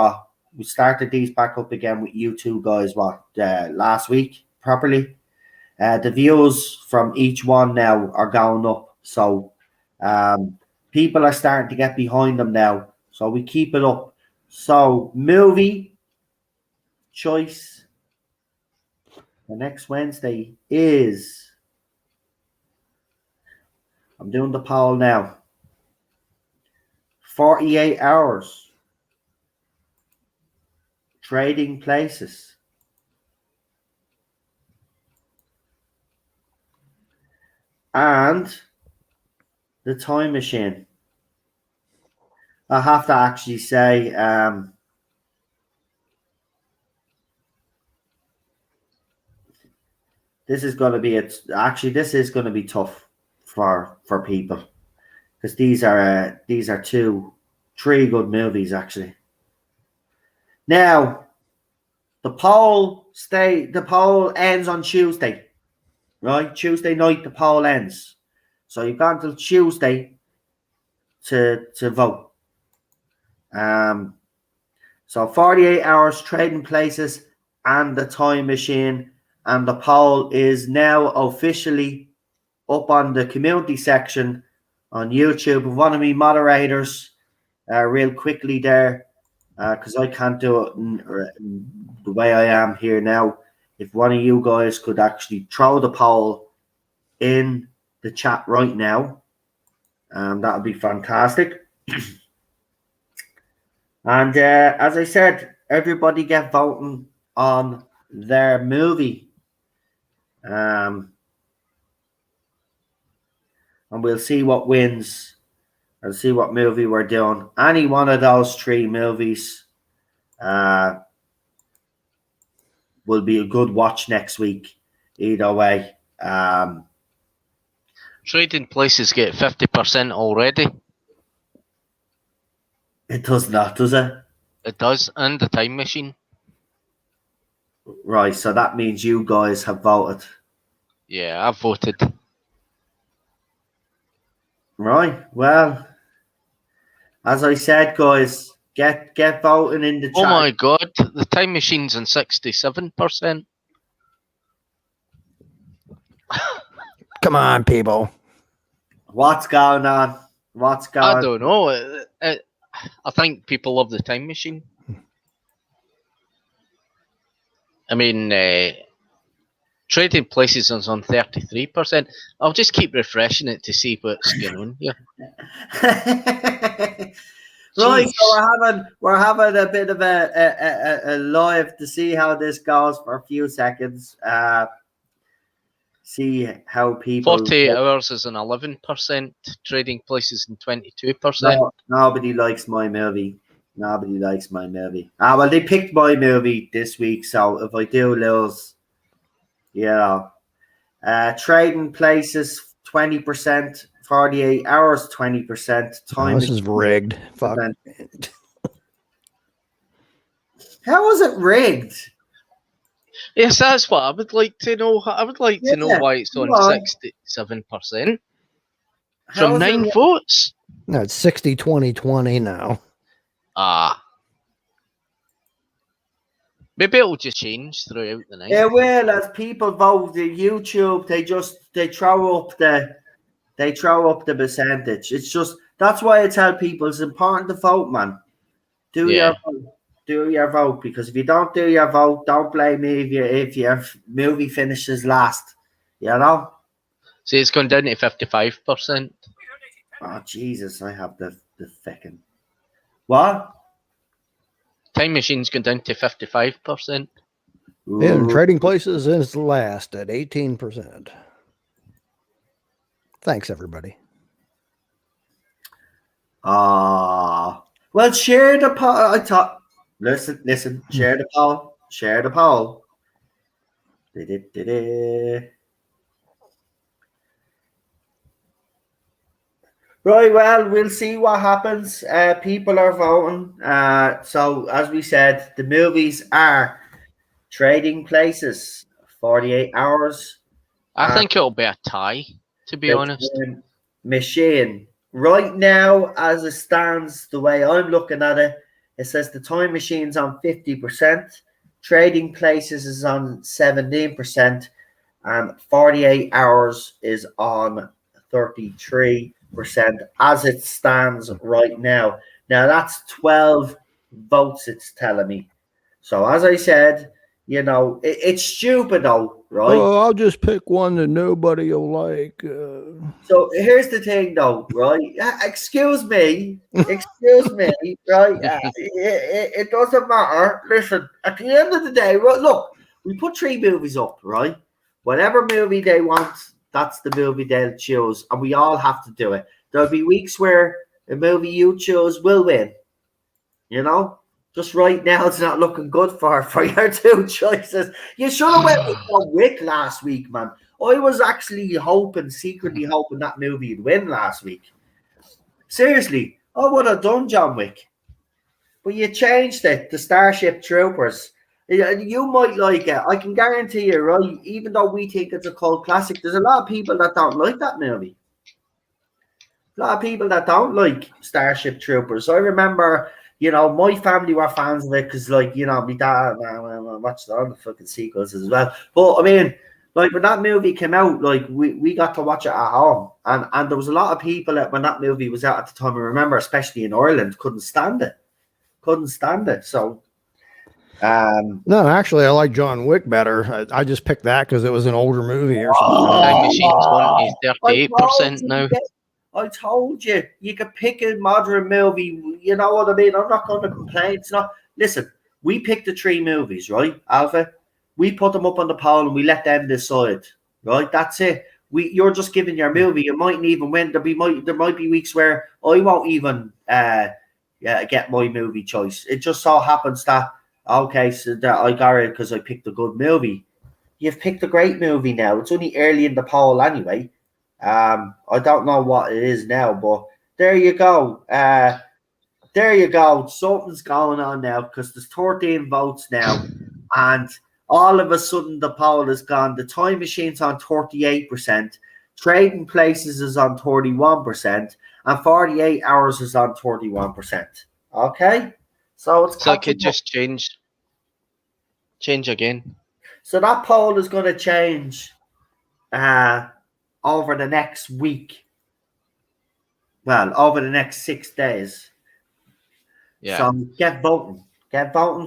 S1: we started these back up again with you 2 guys, last week properly. The views from each one now are going up. So people are starting to get behind them now. So we keep it up. So movie choice the next Wednesday is, I'm doing the poll now. 48 hours. Trading Places. And the Time Machine. I have to actually say, this is going to be this is going to be tough for people, because these are 3 good movies actually. Now, the poll ends on Tuesday, right? Tuesday night the poll ends, so you've got until Tuesday to vote. So 48 hours, Trading Places, and the Time Machine, and the poll is now officially up on the community section on YouTube. One of me moderators, real quickly there, because I can't do it the way I am here now. If one of you guys could actually throw the poll in the chat right now, that would be fantastic. And as I said, everybody get voting on their movie. And we'll see what wins and see what movie we're doing. Any one of those 3 movies will be a good watch next week. Either way.
S2: Trading Places get 50% already.
S1: It does not, does it?
S2: It does, and the Time Machine.
S1: Right, so that means you guys have voted.
S2: Yeah, I've voted.
S1: Right, well, as I said, guys, get voting in the chat.
S2: Oh my god, the Time Machine's on 67%.
S4: Come on, people.
S1: What's going on?
S2: I don't know. I think people love the Time Machine. I mean, Trading Places is on 33%. I'll just keep refreshing it to see what's going on here.
S1: Right,
S2: Jeez.
S1: so we're having a bit of a live to see how this goes for a few seconds. See how people.
S2: 48 hours is on 11%. Trading Places in 22%.
S1: No, nobody likes my movie. Nobody likes my movie. Well, they picked my movie this week, so if I do lose, Trading Places 20%, 48 hours 20%. Time
S4: This is rigged. Fuck.
S1: How is it rigged?
S2: Yes, that's what I would like to know. I would like to know why it's on 67%. From 9 votes?
S4: No, it's 60, 20, 20 now.
S2: Maybe it'll just change throughout the night.
S1: It will, as people vote the YouTube, they throw up the percentage. It's just, that's why I tell people it's important to vote, man. Do your vote, because if you don't do your vote, don't blame me if your movie finishes last. You know?
S2: See, it's gone down to 55%.
S1: Oh Jesus, I have the fucking what?
S2: Time Machine's gone down to 55%.
S4: Yeah, and Trading Places is last at 18%. Thanks, everybody.
S1: Well, share the poll. Listen. Share the poll. Share the poll. Right, well, we'll see what happens. People are voting. So, as we said, the movies are Trading Places, 48 hours.
S2: I think it'll be a tie, to be honest.
S1: Machine. Right now, as it stands, the way I'm looking at it, it says the Time Machine's on 50%, Trading Places is on 17%, and 48 hours is on 33%. As it stands right now. Now that's 12 votes, it's telling me. So as I said, You know, it's stupid though, right?
S4: Oh, I'll just pick one that nobody will like.
S1: So here's the thing, though, right? Excuse me, right? It doesn't matter. Listen, at the end of the day, right, look, we put 3 movies up, right? Whatever movie they want, that's the movie they'll choose, and we all have to do it. There'll be weeks where the movie you choose will win. You know, just right now, it's not looking good for your 2 choices. You should have went with John Wick last week, man. I was actually secretly hoping that movie would win last week. Seriously, I would have done John Wick. But you changed it to Starship Troopers. You might like it. I can guarantee you, right? Even though we think it's a cult classic, there's a lot of people that don't like that movie. A lot of people that don't like Starship Troopers. I remember, you know, my family were fans of it because, like, you know, my dad watched all the fucking sequels as well. But, I mean, like, when that movie came out, like, we got to watch it at home. And there was a lot of people that when that movie was out at the time, I remember, especially in Ireland, couldn't stand it. So,
S4: no, actually, I like John Wick better. I just picked that because it was an older movie or something.
S2: Time Machine's on to 38% now.
S1: I told you, you could pick a modern movie. You know what I mean? I'm not going to complain. It's not. Listen, we picked the 3 movies, right, Alpha? We put them up on the poll and we let them decide, right? That's it. You're just giving your movie. You mightn't even win. There might be weeks where I won't even get my movie choice. It just so happens that, okay, so that I got it because I picked a good movie. You've picked a great movie now. It's only early in the poll anyway. I don't know what it is now, but there you go. Something's going on now because there's 13 votes now, and all of a sudden the poll is gone. The Time Machine's on 38%, Trading Places is on 31%, and 48 Hours is on 31%. Okay, so it's
S2: like it just change again.
S1: So that poll is going to change over the next week. Well, over the next 6 days.
S2: Yeah.
S1: So get voting,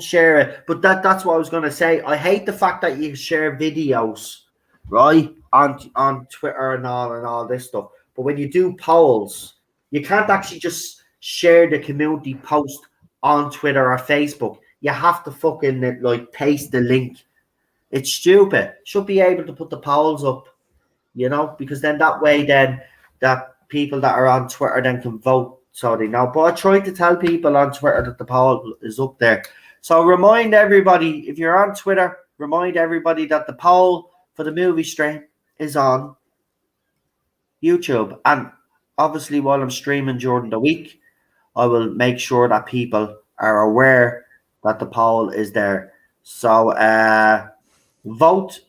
S1: share it. But that's what I was going to say. I hate the fact that you share videos, right, on Twitter and all this stuff. But when you do polls, you can't actually just share the community post on Twitter or Facebook. You have to fucking like paste the link. It's stupid. Should be able to put the polls up, you know, because then that way then that people that are on Twitter then can vote so they know. But I try to tell people on Twitter that the poll is up there. So remind everybody, if you're on Twitter, remind everybody that the poll for the movie stream is on YouTube. And obviously while I'm streaming during the week, I will make sure that people are aware that the poll is there. So vote.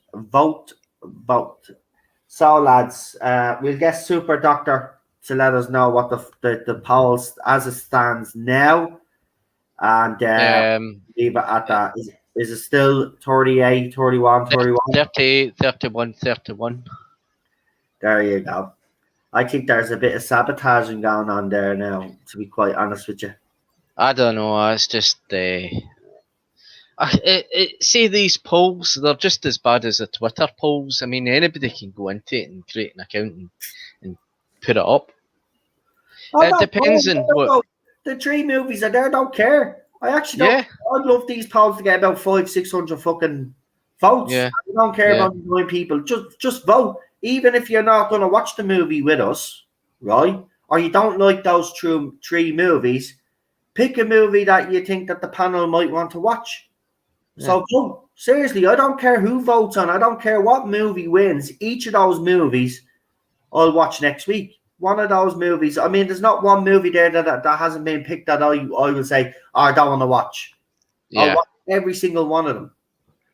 S1: So lads, we'll get Super Doctor to let us know what the polls as it stands now, and leave it at that. Is it still 38, 31, 31?
S2: 38, 31, 31.
S1: There you go. I think there's a bit of sabotaging going on there now, to be quite honest with you.
S2: I don't know. It's just see these polls, they're just as bad as the Twitter polls. I mean, anybody can go into it and create an account and put it up. It depends on what.
S1: The 3 movies are there. I don't care. I actually don't. I'd love these polls to get about 500-600 fucking votes.
S2: Yeah.
S1: I don't care about 9 people. Just vote. Even if you're not going to watch the movie with us, right? Or you don't like those 3 movies, pick a movie that you think that the panel might want to watch. So vote. Seriously, I don't care who votes on. I don't care what movie wins. Each of those movies, I'll watch next week. One of those movies. I mean, there's not one movie there that hasn't been picked that I will say, I don't want to watch.
S2: Yeah.
S1: I'll watch every single one of them.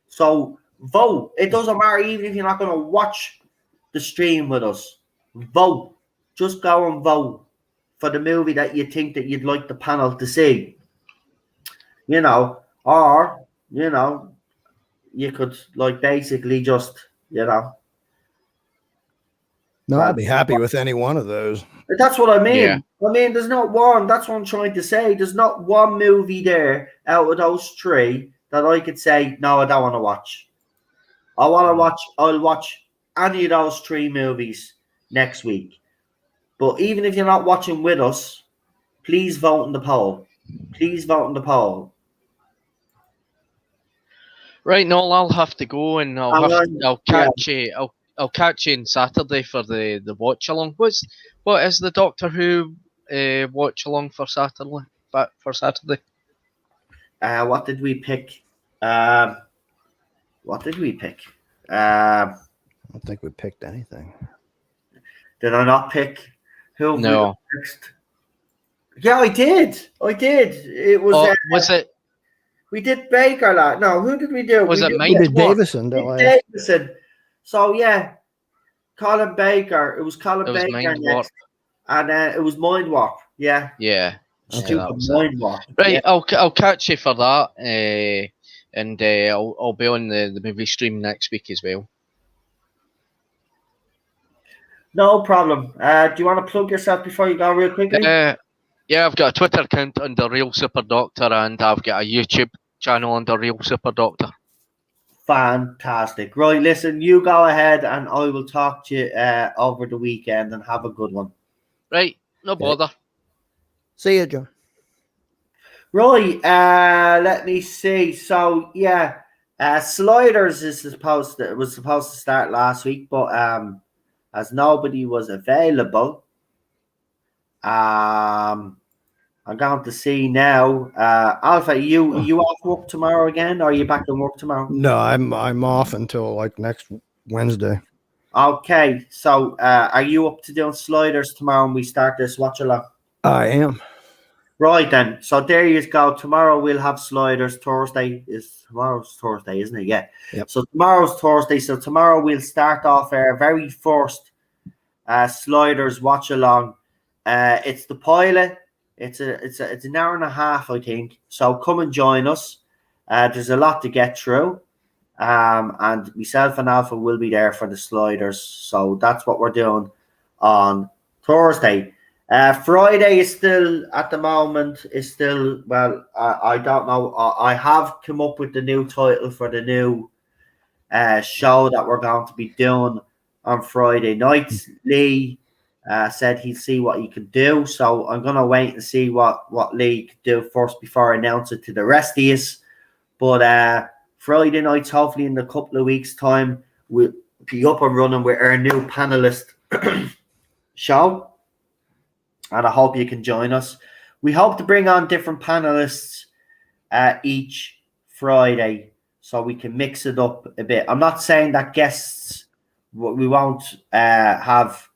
S1: So vote. It doesn't matter even if you're not going to watch the stream with us. Vote. Just go and vote for the movie that you think that you'd like the panel to see. You know, or, you know, you could like basically just, you know.
S4: No, I'd be happy with any one of those.
S1: That's what I mean.
S2: Yeah.
S1: I mean, there's not one. That's what I'm trying to say. There's not one movie there out of those 3 that I could say, no, I don't want to watch. I'll watch any of those 3 movies next week. But even if you're not watching with us, please vote in the poll. Please vote in the poll.
S2: Right, no, I'll have to go, and I'll catch you. I'll catch you on Saturday for the watch along. What is the Doctor Who watch along for Saturday?
S1: What did we pick? I
S4: don't think we picked anything.
S1: Did I not pick? Who?
S2: No.
S1: Yeah, I did. It was.
S2: Was it?
S1: We did Baker. No, who did we do?
S2: Was
S1: we
S2: it
S1: did,
S2: Mind
S4: We did
S2: Warp?
S4: Davison,
S1: Davison. So yeah, Colin Baker. It was Colin
S2: It was
S1: Baker
S2: Mind Warp.
S1: next, and it was Mind Warp. Yeah.
S2: Yeah.
S1: Stupid
S2: that was it.
S1: Mind Warp.
S2: Right,
S1: Yeah.
S2: I'll catch you for that, and I'll be on the movie stream next week as well.
S1: No problem. Do you want to plug yourself before you go real quickly?
S2: Yeah, I've got a Twitter account under Real Super Doctor, and I've got a YouTube channel under Real Super Doctor.
S1: Fantastic. Right, listen, you go ahead, and I will talk to you over the weekend, and have a good one.
S2: Right, no bother.
S4: See you, John.
S1: Right, let me see. So yeah, Sliders was supposed to start last week, but as nobody was available, I'm going to see now. Alpha, you off work tomorrow again, or are you back in work tomorrow?
S4: No, I'm off until like next Wednesday.
S1: Okay, so are you up to doing Sliders tomorrow, and we start this watch along?
S4: I am.
S1: Right then. So there you go. Tomorrow we'll have Sliders. Tomorrow's Thursday, isn't it? Yeah.
S4: Yep.
S1: So tomorrow's Thursday. So tomorrow we'll start off our very first Sliders watch along. It's the pilot. It's an hour and a half, I think. So come and join us. There's a lot to get through. And myself and Alpha will be there for the Sliders. So that's what we're doing on Thursday. Friday is still, at the moment, I don't know. I have come up with the new title for the new show that we're going to be doing on Friday nights. Lee said he'd see what he could do, so I'm going to wait and see what Lee could do first before I announce it to the rest of us. But Friday nights, hopefully in a couple of weeks' time, we'll be up and running with our new panelist show. And I hope you can join us. We hope to bring on different panelists each Friday so we can mix it up a bit. I'm not saying that guests, we won't have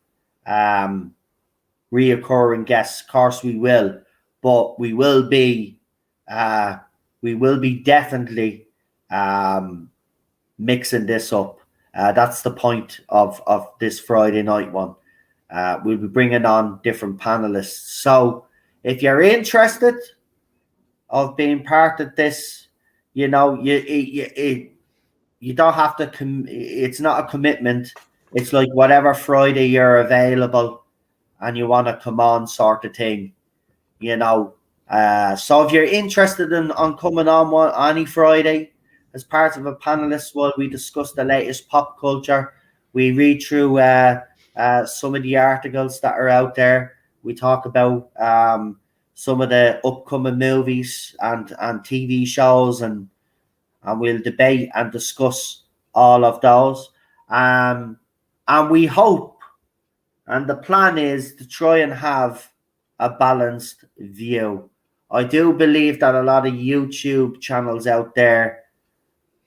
S1: reoccurring guests. Of course we will, but we will be definitely mixing this up. That's the point of this Friday night one. We'll be bringing on different panelists. So if you're interested of being part of this, you know, you don't have to. It's not a commitment. It's like whatever Friday you're available and you want to come on, sort of thing. You know. So if you're interested in coming on any Friday as part of a panelist, while we discuss the latest pop culture, we read through some of the articles that are out there. We talk about some of the upcoming movies and TV shows, and we'll debate and discuss all of those. And we hope, and the plan is to try and have a balanced view. I do believe that a lot of YouTube channels out there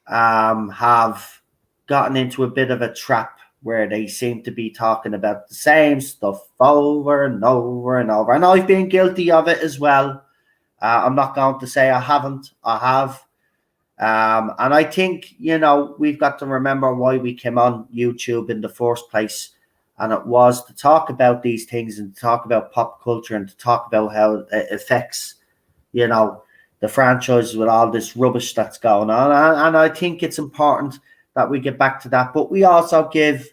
S1: have gotten into a bit of a trap where they seem to be talking about the same stuff over and over and over. And I've been guilty of it as well. I'm not going to say I haven't. I have. And I think, you know, we've got to remember why we came on YouTube in the first place. And it was to talk about these things and to talk about pop culture and to talk about how it affects, you know, the franchise with all this rubbish that's going on. And I think it's important that we get back to that. But we also give,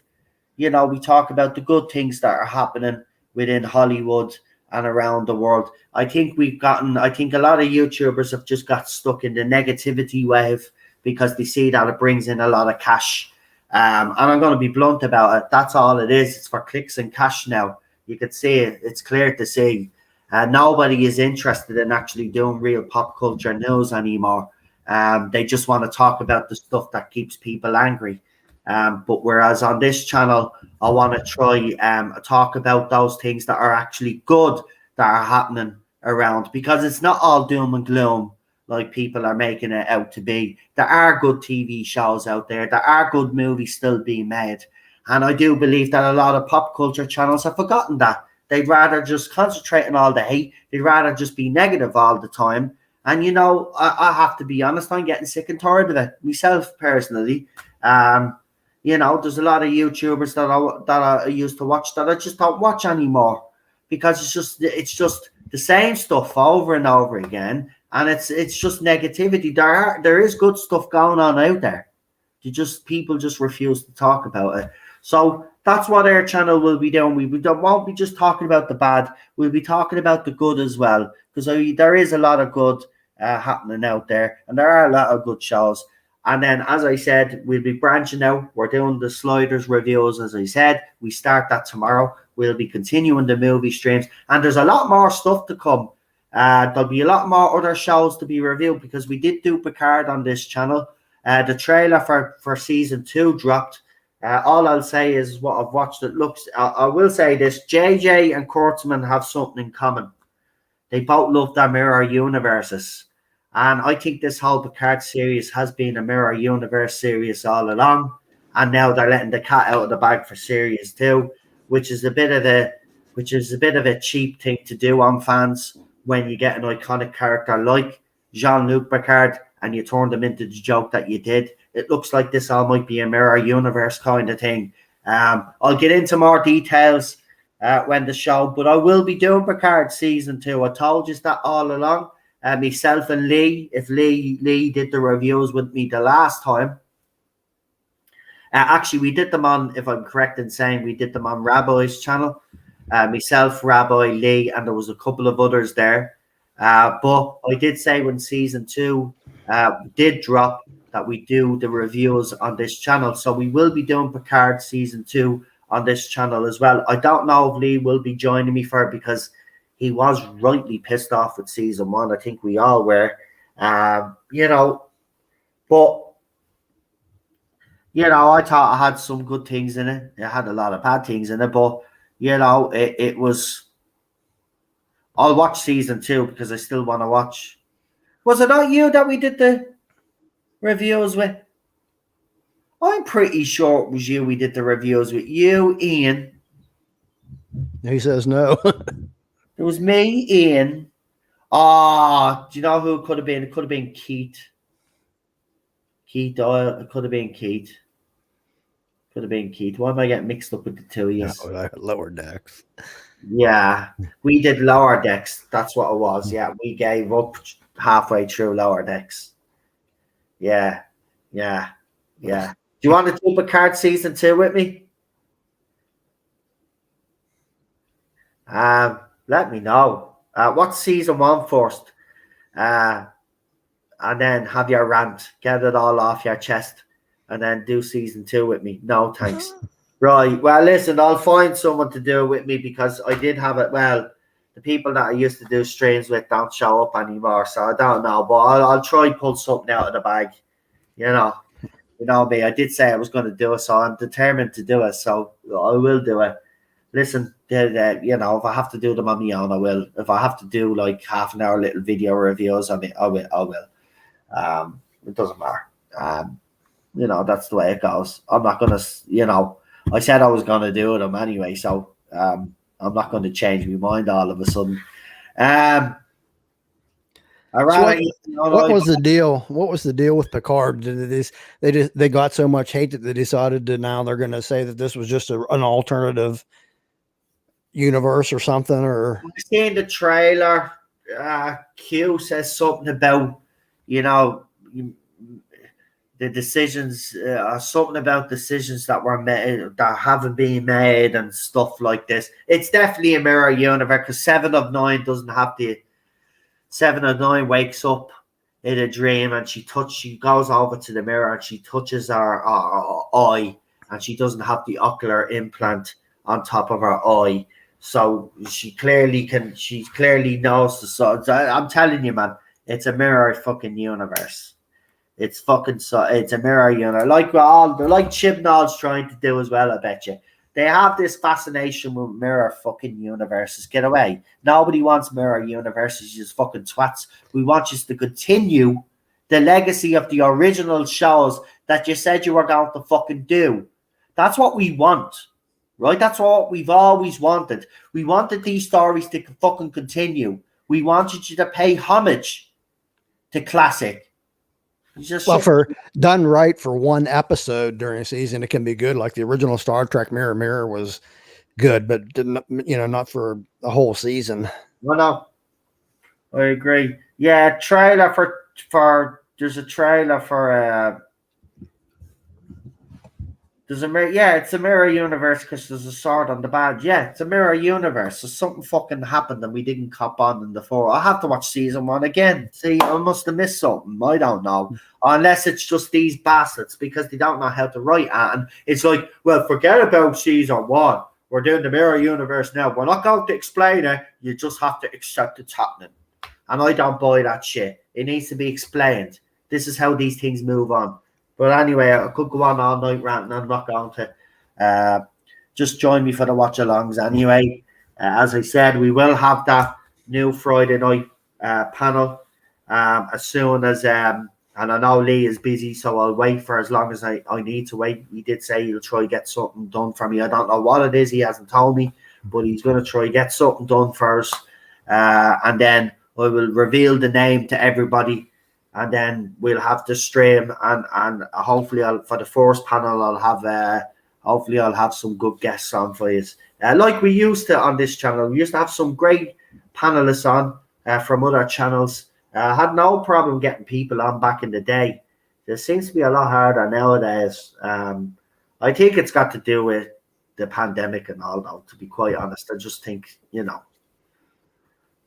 S1: you know, we talk about the good things that are happening within Hollywood and around the world. I think a lot of YouTubers have just got stuck in the negativity wave because they see that it brings in a lot of cash. And I'm going to be blunt about it. That's all it is. It's for clicks and cash now. You can see it. It's clear to see. Nobody is interested in actually doing real pop culture news anymore. They just want to talk about the stuff that keeps people angry. But whereas on this channel, I want to try talk about those things that are actually good that are happening around, because it's not all doom and gloom like people are making it out to be. There are good TV shows out there. There are good movies still being made. And I do believe that a lot of pop culture channels have forgotten that. They'd rather just concentrate on all the hate. They'd rather just be negative all the time. And, you know, I have to be honest, I'm getting sick and tired of it myself personally. You know, there's a lot of YouTubers that I used to watch that I just don't watch anymore, because it's just the same stuff over and over again, and it's just negativity. There is good stuff going on out there. People just refuse to talk about it. So that's what our channel will be doing. We won't be just talking about the bad. We'll be talking about the good as well, because there is a lot of good happening out there, and there are a lot of good shows. And then, as I said, we'll be branching out. We're doing the Sliders reviews, as I said. We start that tomorrow. We'll be continuing the movie streams. And there's a lot more stuff to come. There'll be a lot more other shows to be reviewed, because we did do Picard on this channel. The trailer for season 2 dropped. All I'll say is what I've watched. I will say this. JJ and Kurtzman have something in common. They both love their mirror universes. And I think this whole Picard series has been a mirror universe series all along. And now they're letting the cat out of the bag for series 2, which is a bit of a cheap thing to do on fans when you get an iconic character like Jean-Luc Picard and you turn them into the joke that you did. It looks like this all might be a mirror universe kind of thing. I'll get into more details when the show, but I will be doing Picard season 2. I told you that all along. Myself and Lee, if Lee did the reviews with me the last time. Actually, we did them on, if I'm correct in saying, we did them on Rabbi's channel. Myself, Rabbi, Lee, and there was a couple of others there. But I did say when season 2 did drop that we do the reviews on this channel. So we will be doing Picard season 2 on this channel as well. I don't know if Lee will be joining me for it, because he was rightly pissed off with season 1. I think we all were. You know, but, you know, I thought I had some good things in it. It had a lot of bad things in it, but, you know, it was... I'll watch season 2 because I still want to watch. Was it not you that we did the reviews with? I'm pretty sure it was you we did the reviews with. You, Ian.
S4: He says no.
S1: It was me, Ian. Do you know who it could have been? It could have been Keith. Keith Doyle. It could have been Keith. Could have been Keith. Why am I getting mixed up with the two of you?
S4: No, Lower Decks.
S1: Yeah, we did Lower Decks. That's what it was. Yeah, we gave up halfway through Lower Decks. Yeah. Do you want to do Picard season 2 with me? Let me know. What's season 1 first? And then have your rant. Get it all off your chest. And then do season 2 with me. No, thanks. Right. Well, listen, I'll find someone to do it with me, because I did have it. Well, the people that I used to do streams with don't show up anymore, so I don't know. But I'll try pull something out of the bag. You know me. I did say I was going to do it, so I'm determined to do it. So I will do it. Listen, you know, if I have to do them on my own, I will. If I have to do like half an hour little video reviews on it, I will. It doesn't matter. You know, that's the way it goes. I'm not going to, you know, I said I was going to do them anyway, so I'm not going to change my mind all of a sudden.
S4: What was the deal? What was the deal with Picard? They got so much hate that they decided to now they're going to say that this was just an alternative universe or something? Or
S1: I've seen the trailer. Q says something about, you know, the decisions, something about decisions that were made that haven't been made and stuff like this. It's definitely a mirror universe because 7 of 9 doesn't have the 7 of 9 wakes up in a dream and she goes over to the mirror and she touches her eye and she doesn't have the ocular implant on top of her eye. So she clearly knows the signs. I'm telling you, man, it's a mirror fucking universe. It's a mirror universe. Like Chibnall's trying to do as well, I bet you. They have this fascination with mirror fucking universes. Get away. Nobody wants mirror universes, you just fucking twats. We want you to continue the legacy of the original shows that you said you were going to fucking do. That's what we want. Right? That's what we've always wanted. We wanted these stories to fucking continue. We wanted you to pay homage to classic.
S4: Well, for done right for one episode during a season, it can be good. Like the original Star Trek Mirror Mirror was good, but didn't, not for a whole season.
S1: Well, no, I agree. Yeah, trailer for there's a trailer for it's a mirror universe because there's a sword on the badge. Yeah, it's a mirror universe. So something fucking happened and we didn't cop on in the 4. I have to watch season 1 again. See, I must have missed something. I don't know. Unless it's just these bastards because they don't know how to write it. And it's like, well, forget about season 1. We're doing the mirror universe now. We're not going to explain it. You just have to accept it's happening. And I don't buy that shit. It needs to be explained. This is how these things move on. But anyway, I could go on all night ranting. I'm not going to. Just join me for the watch-alongs anyway. As I said, we will have that new Friday night panel as soon as... and I know Lee is busy, so I'll wait for as long as I need to wait. He did say he'll try to get something done for me. I don't know what it is. He hasn't told me, but he's going to try to get something done first. And then I will reveal the name to everybody. And then we'll have the stream, and hopefully, for the first panel, I'll have some good guests on for you, like we used to on this channel. We used to have some great panelists on from other channels. I had no problem getting people on back in the day. There seems to be a lot harder nowadays. I think it's got to do with the pandemic and all that. To be quite honest, I just think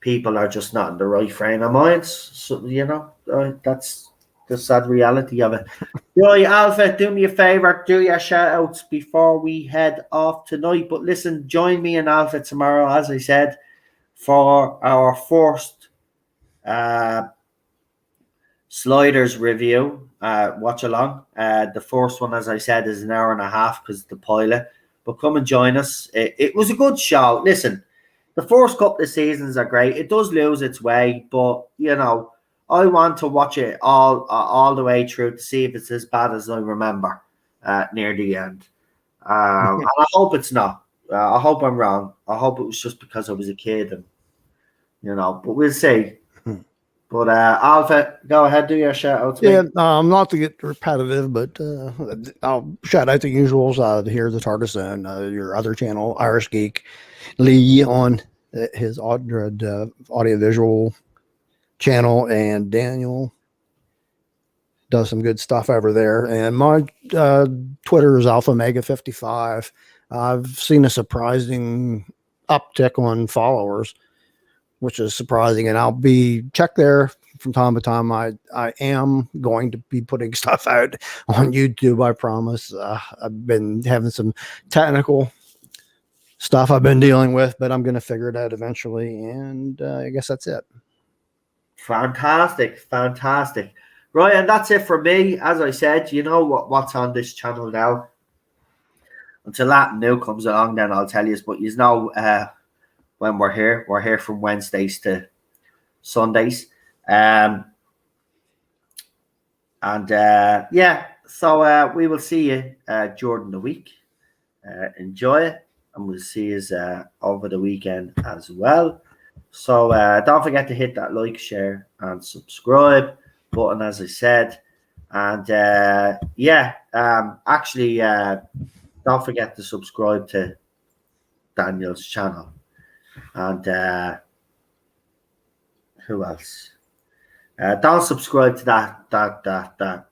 S1: people are just not in the right frame of mind. So, that's the sad reality of it. Right, Alpha, do me a favor, do your shout outs before we head off tonight. But listen, join me in Alpha tomorrow, as I said, for our first Sliders review. Watch along. The first one, as I said, is an hour and a half because the pilot. But come and join us. It was a good show. Listen, the first couple of seasons are great. It does lose its way, but I want to watch it all the way through to see if it's as bad as I remember near the end. And I hope it's not. I hope I'm wrong. I hope it was just because I was a kid, and but we'll see. But Alpha, go ahead, do your shout outs.
S4: Yeah, not to get repetitive, but I'll shout out the usuals. Here's the Target Zone, your other channel, Irish Geek, Lee on his audio-visual channel, and Daniel does some good stuff over there. And my Twitter is AlphaMega55. I've seen a surprising uptick on followers, which is surprising, and I'll be check there from time to time. I am going to be putting stuff out on YouTube, I promise. I've been having some technical stuff I've been dealing with, but I'm going to figure it out eventually, and I guess that's it.
S1: Fantastic. Right, and that's it for me. As I said, you know what's on this channel now. Until that new comes along, then I'll tell you. But when we're here from Wednesdays to Sundays. So we will see you during the week. Enjoy it, and we'll see you over the weekend as well. So don't forget to hit that like, share, and subscribe button, as I said. And don't forget to subscribe to Daniel's channel. And who else? Don't subscribe to that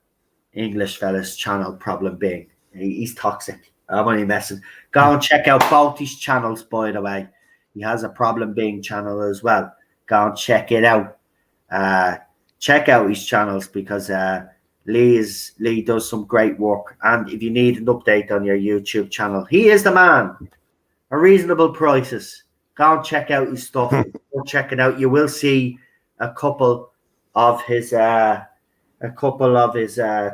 S1: English fella's channel, Problem Being. He's toxic. I'm only messing. Go and check out both his channels, by the way. He has a Problem Being channel as well. Go and check it out. Check out his channels because Lee does some great work. And if you need an update on your YouTube channel, he is the man. At reasonable prices. Go and check out his stuff. Go check it out. You will see a couple of his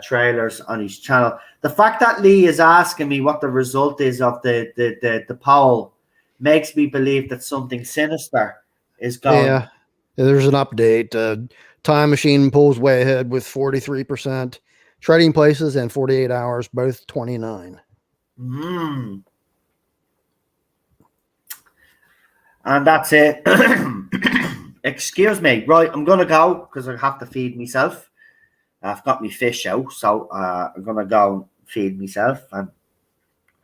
S1: trailers on his channel. The fact that Lee is asking me what the result is of the poll makes me believe that something sinister is going.
S4: Yeah, there's an update. Time Machine pulls way ahead with 43%. Trading Places and 48 Hours, both 29.
S1: And that's it. Excuse me. Right, I'm going to go because I have to feed myself. I've got my fish out, so I'm going to go and feed myself and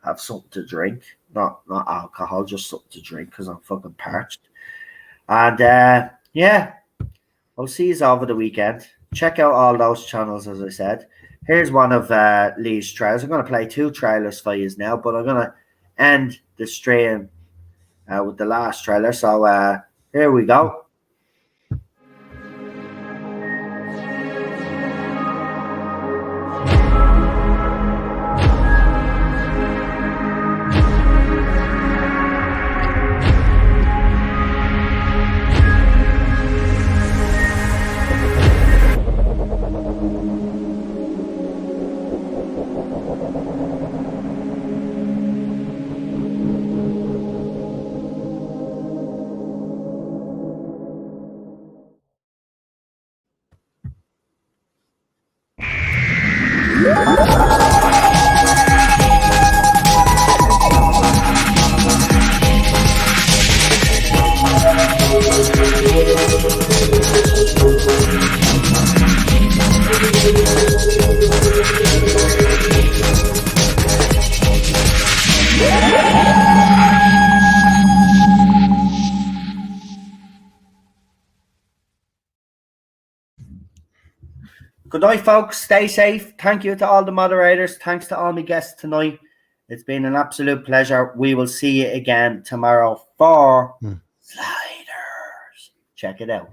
S1: have something to drink. Not alcohol, just something to drink because I'm fucking parched. And yeah, I'll see you over the weekend. Check out all those channels, as I said. Here's one of Lee's trailers. I'm going to play 2 trailers for you now, but I'm going to end the stream with the last trailer. So here we go. Good night, folks. Stay safe. Thank you to all the moderators. Thanks to all my guests tonight. It's been an absolute pleasure. We will see you again tomorrow for Sliders. Check it out.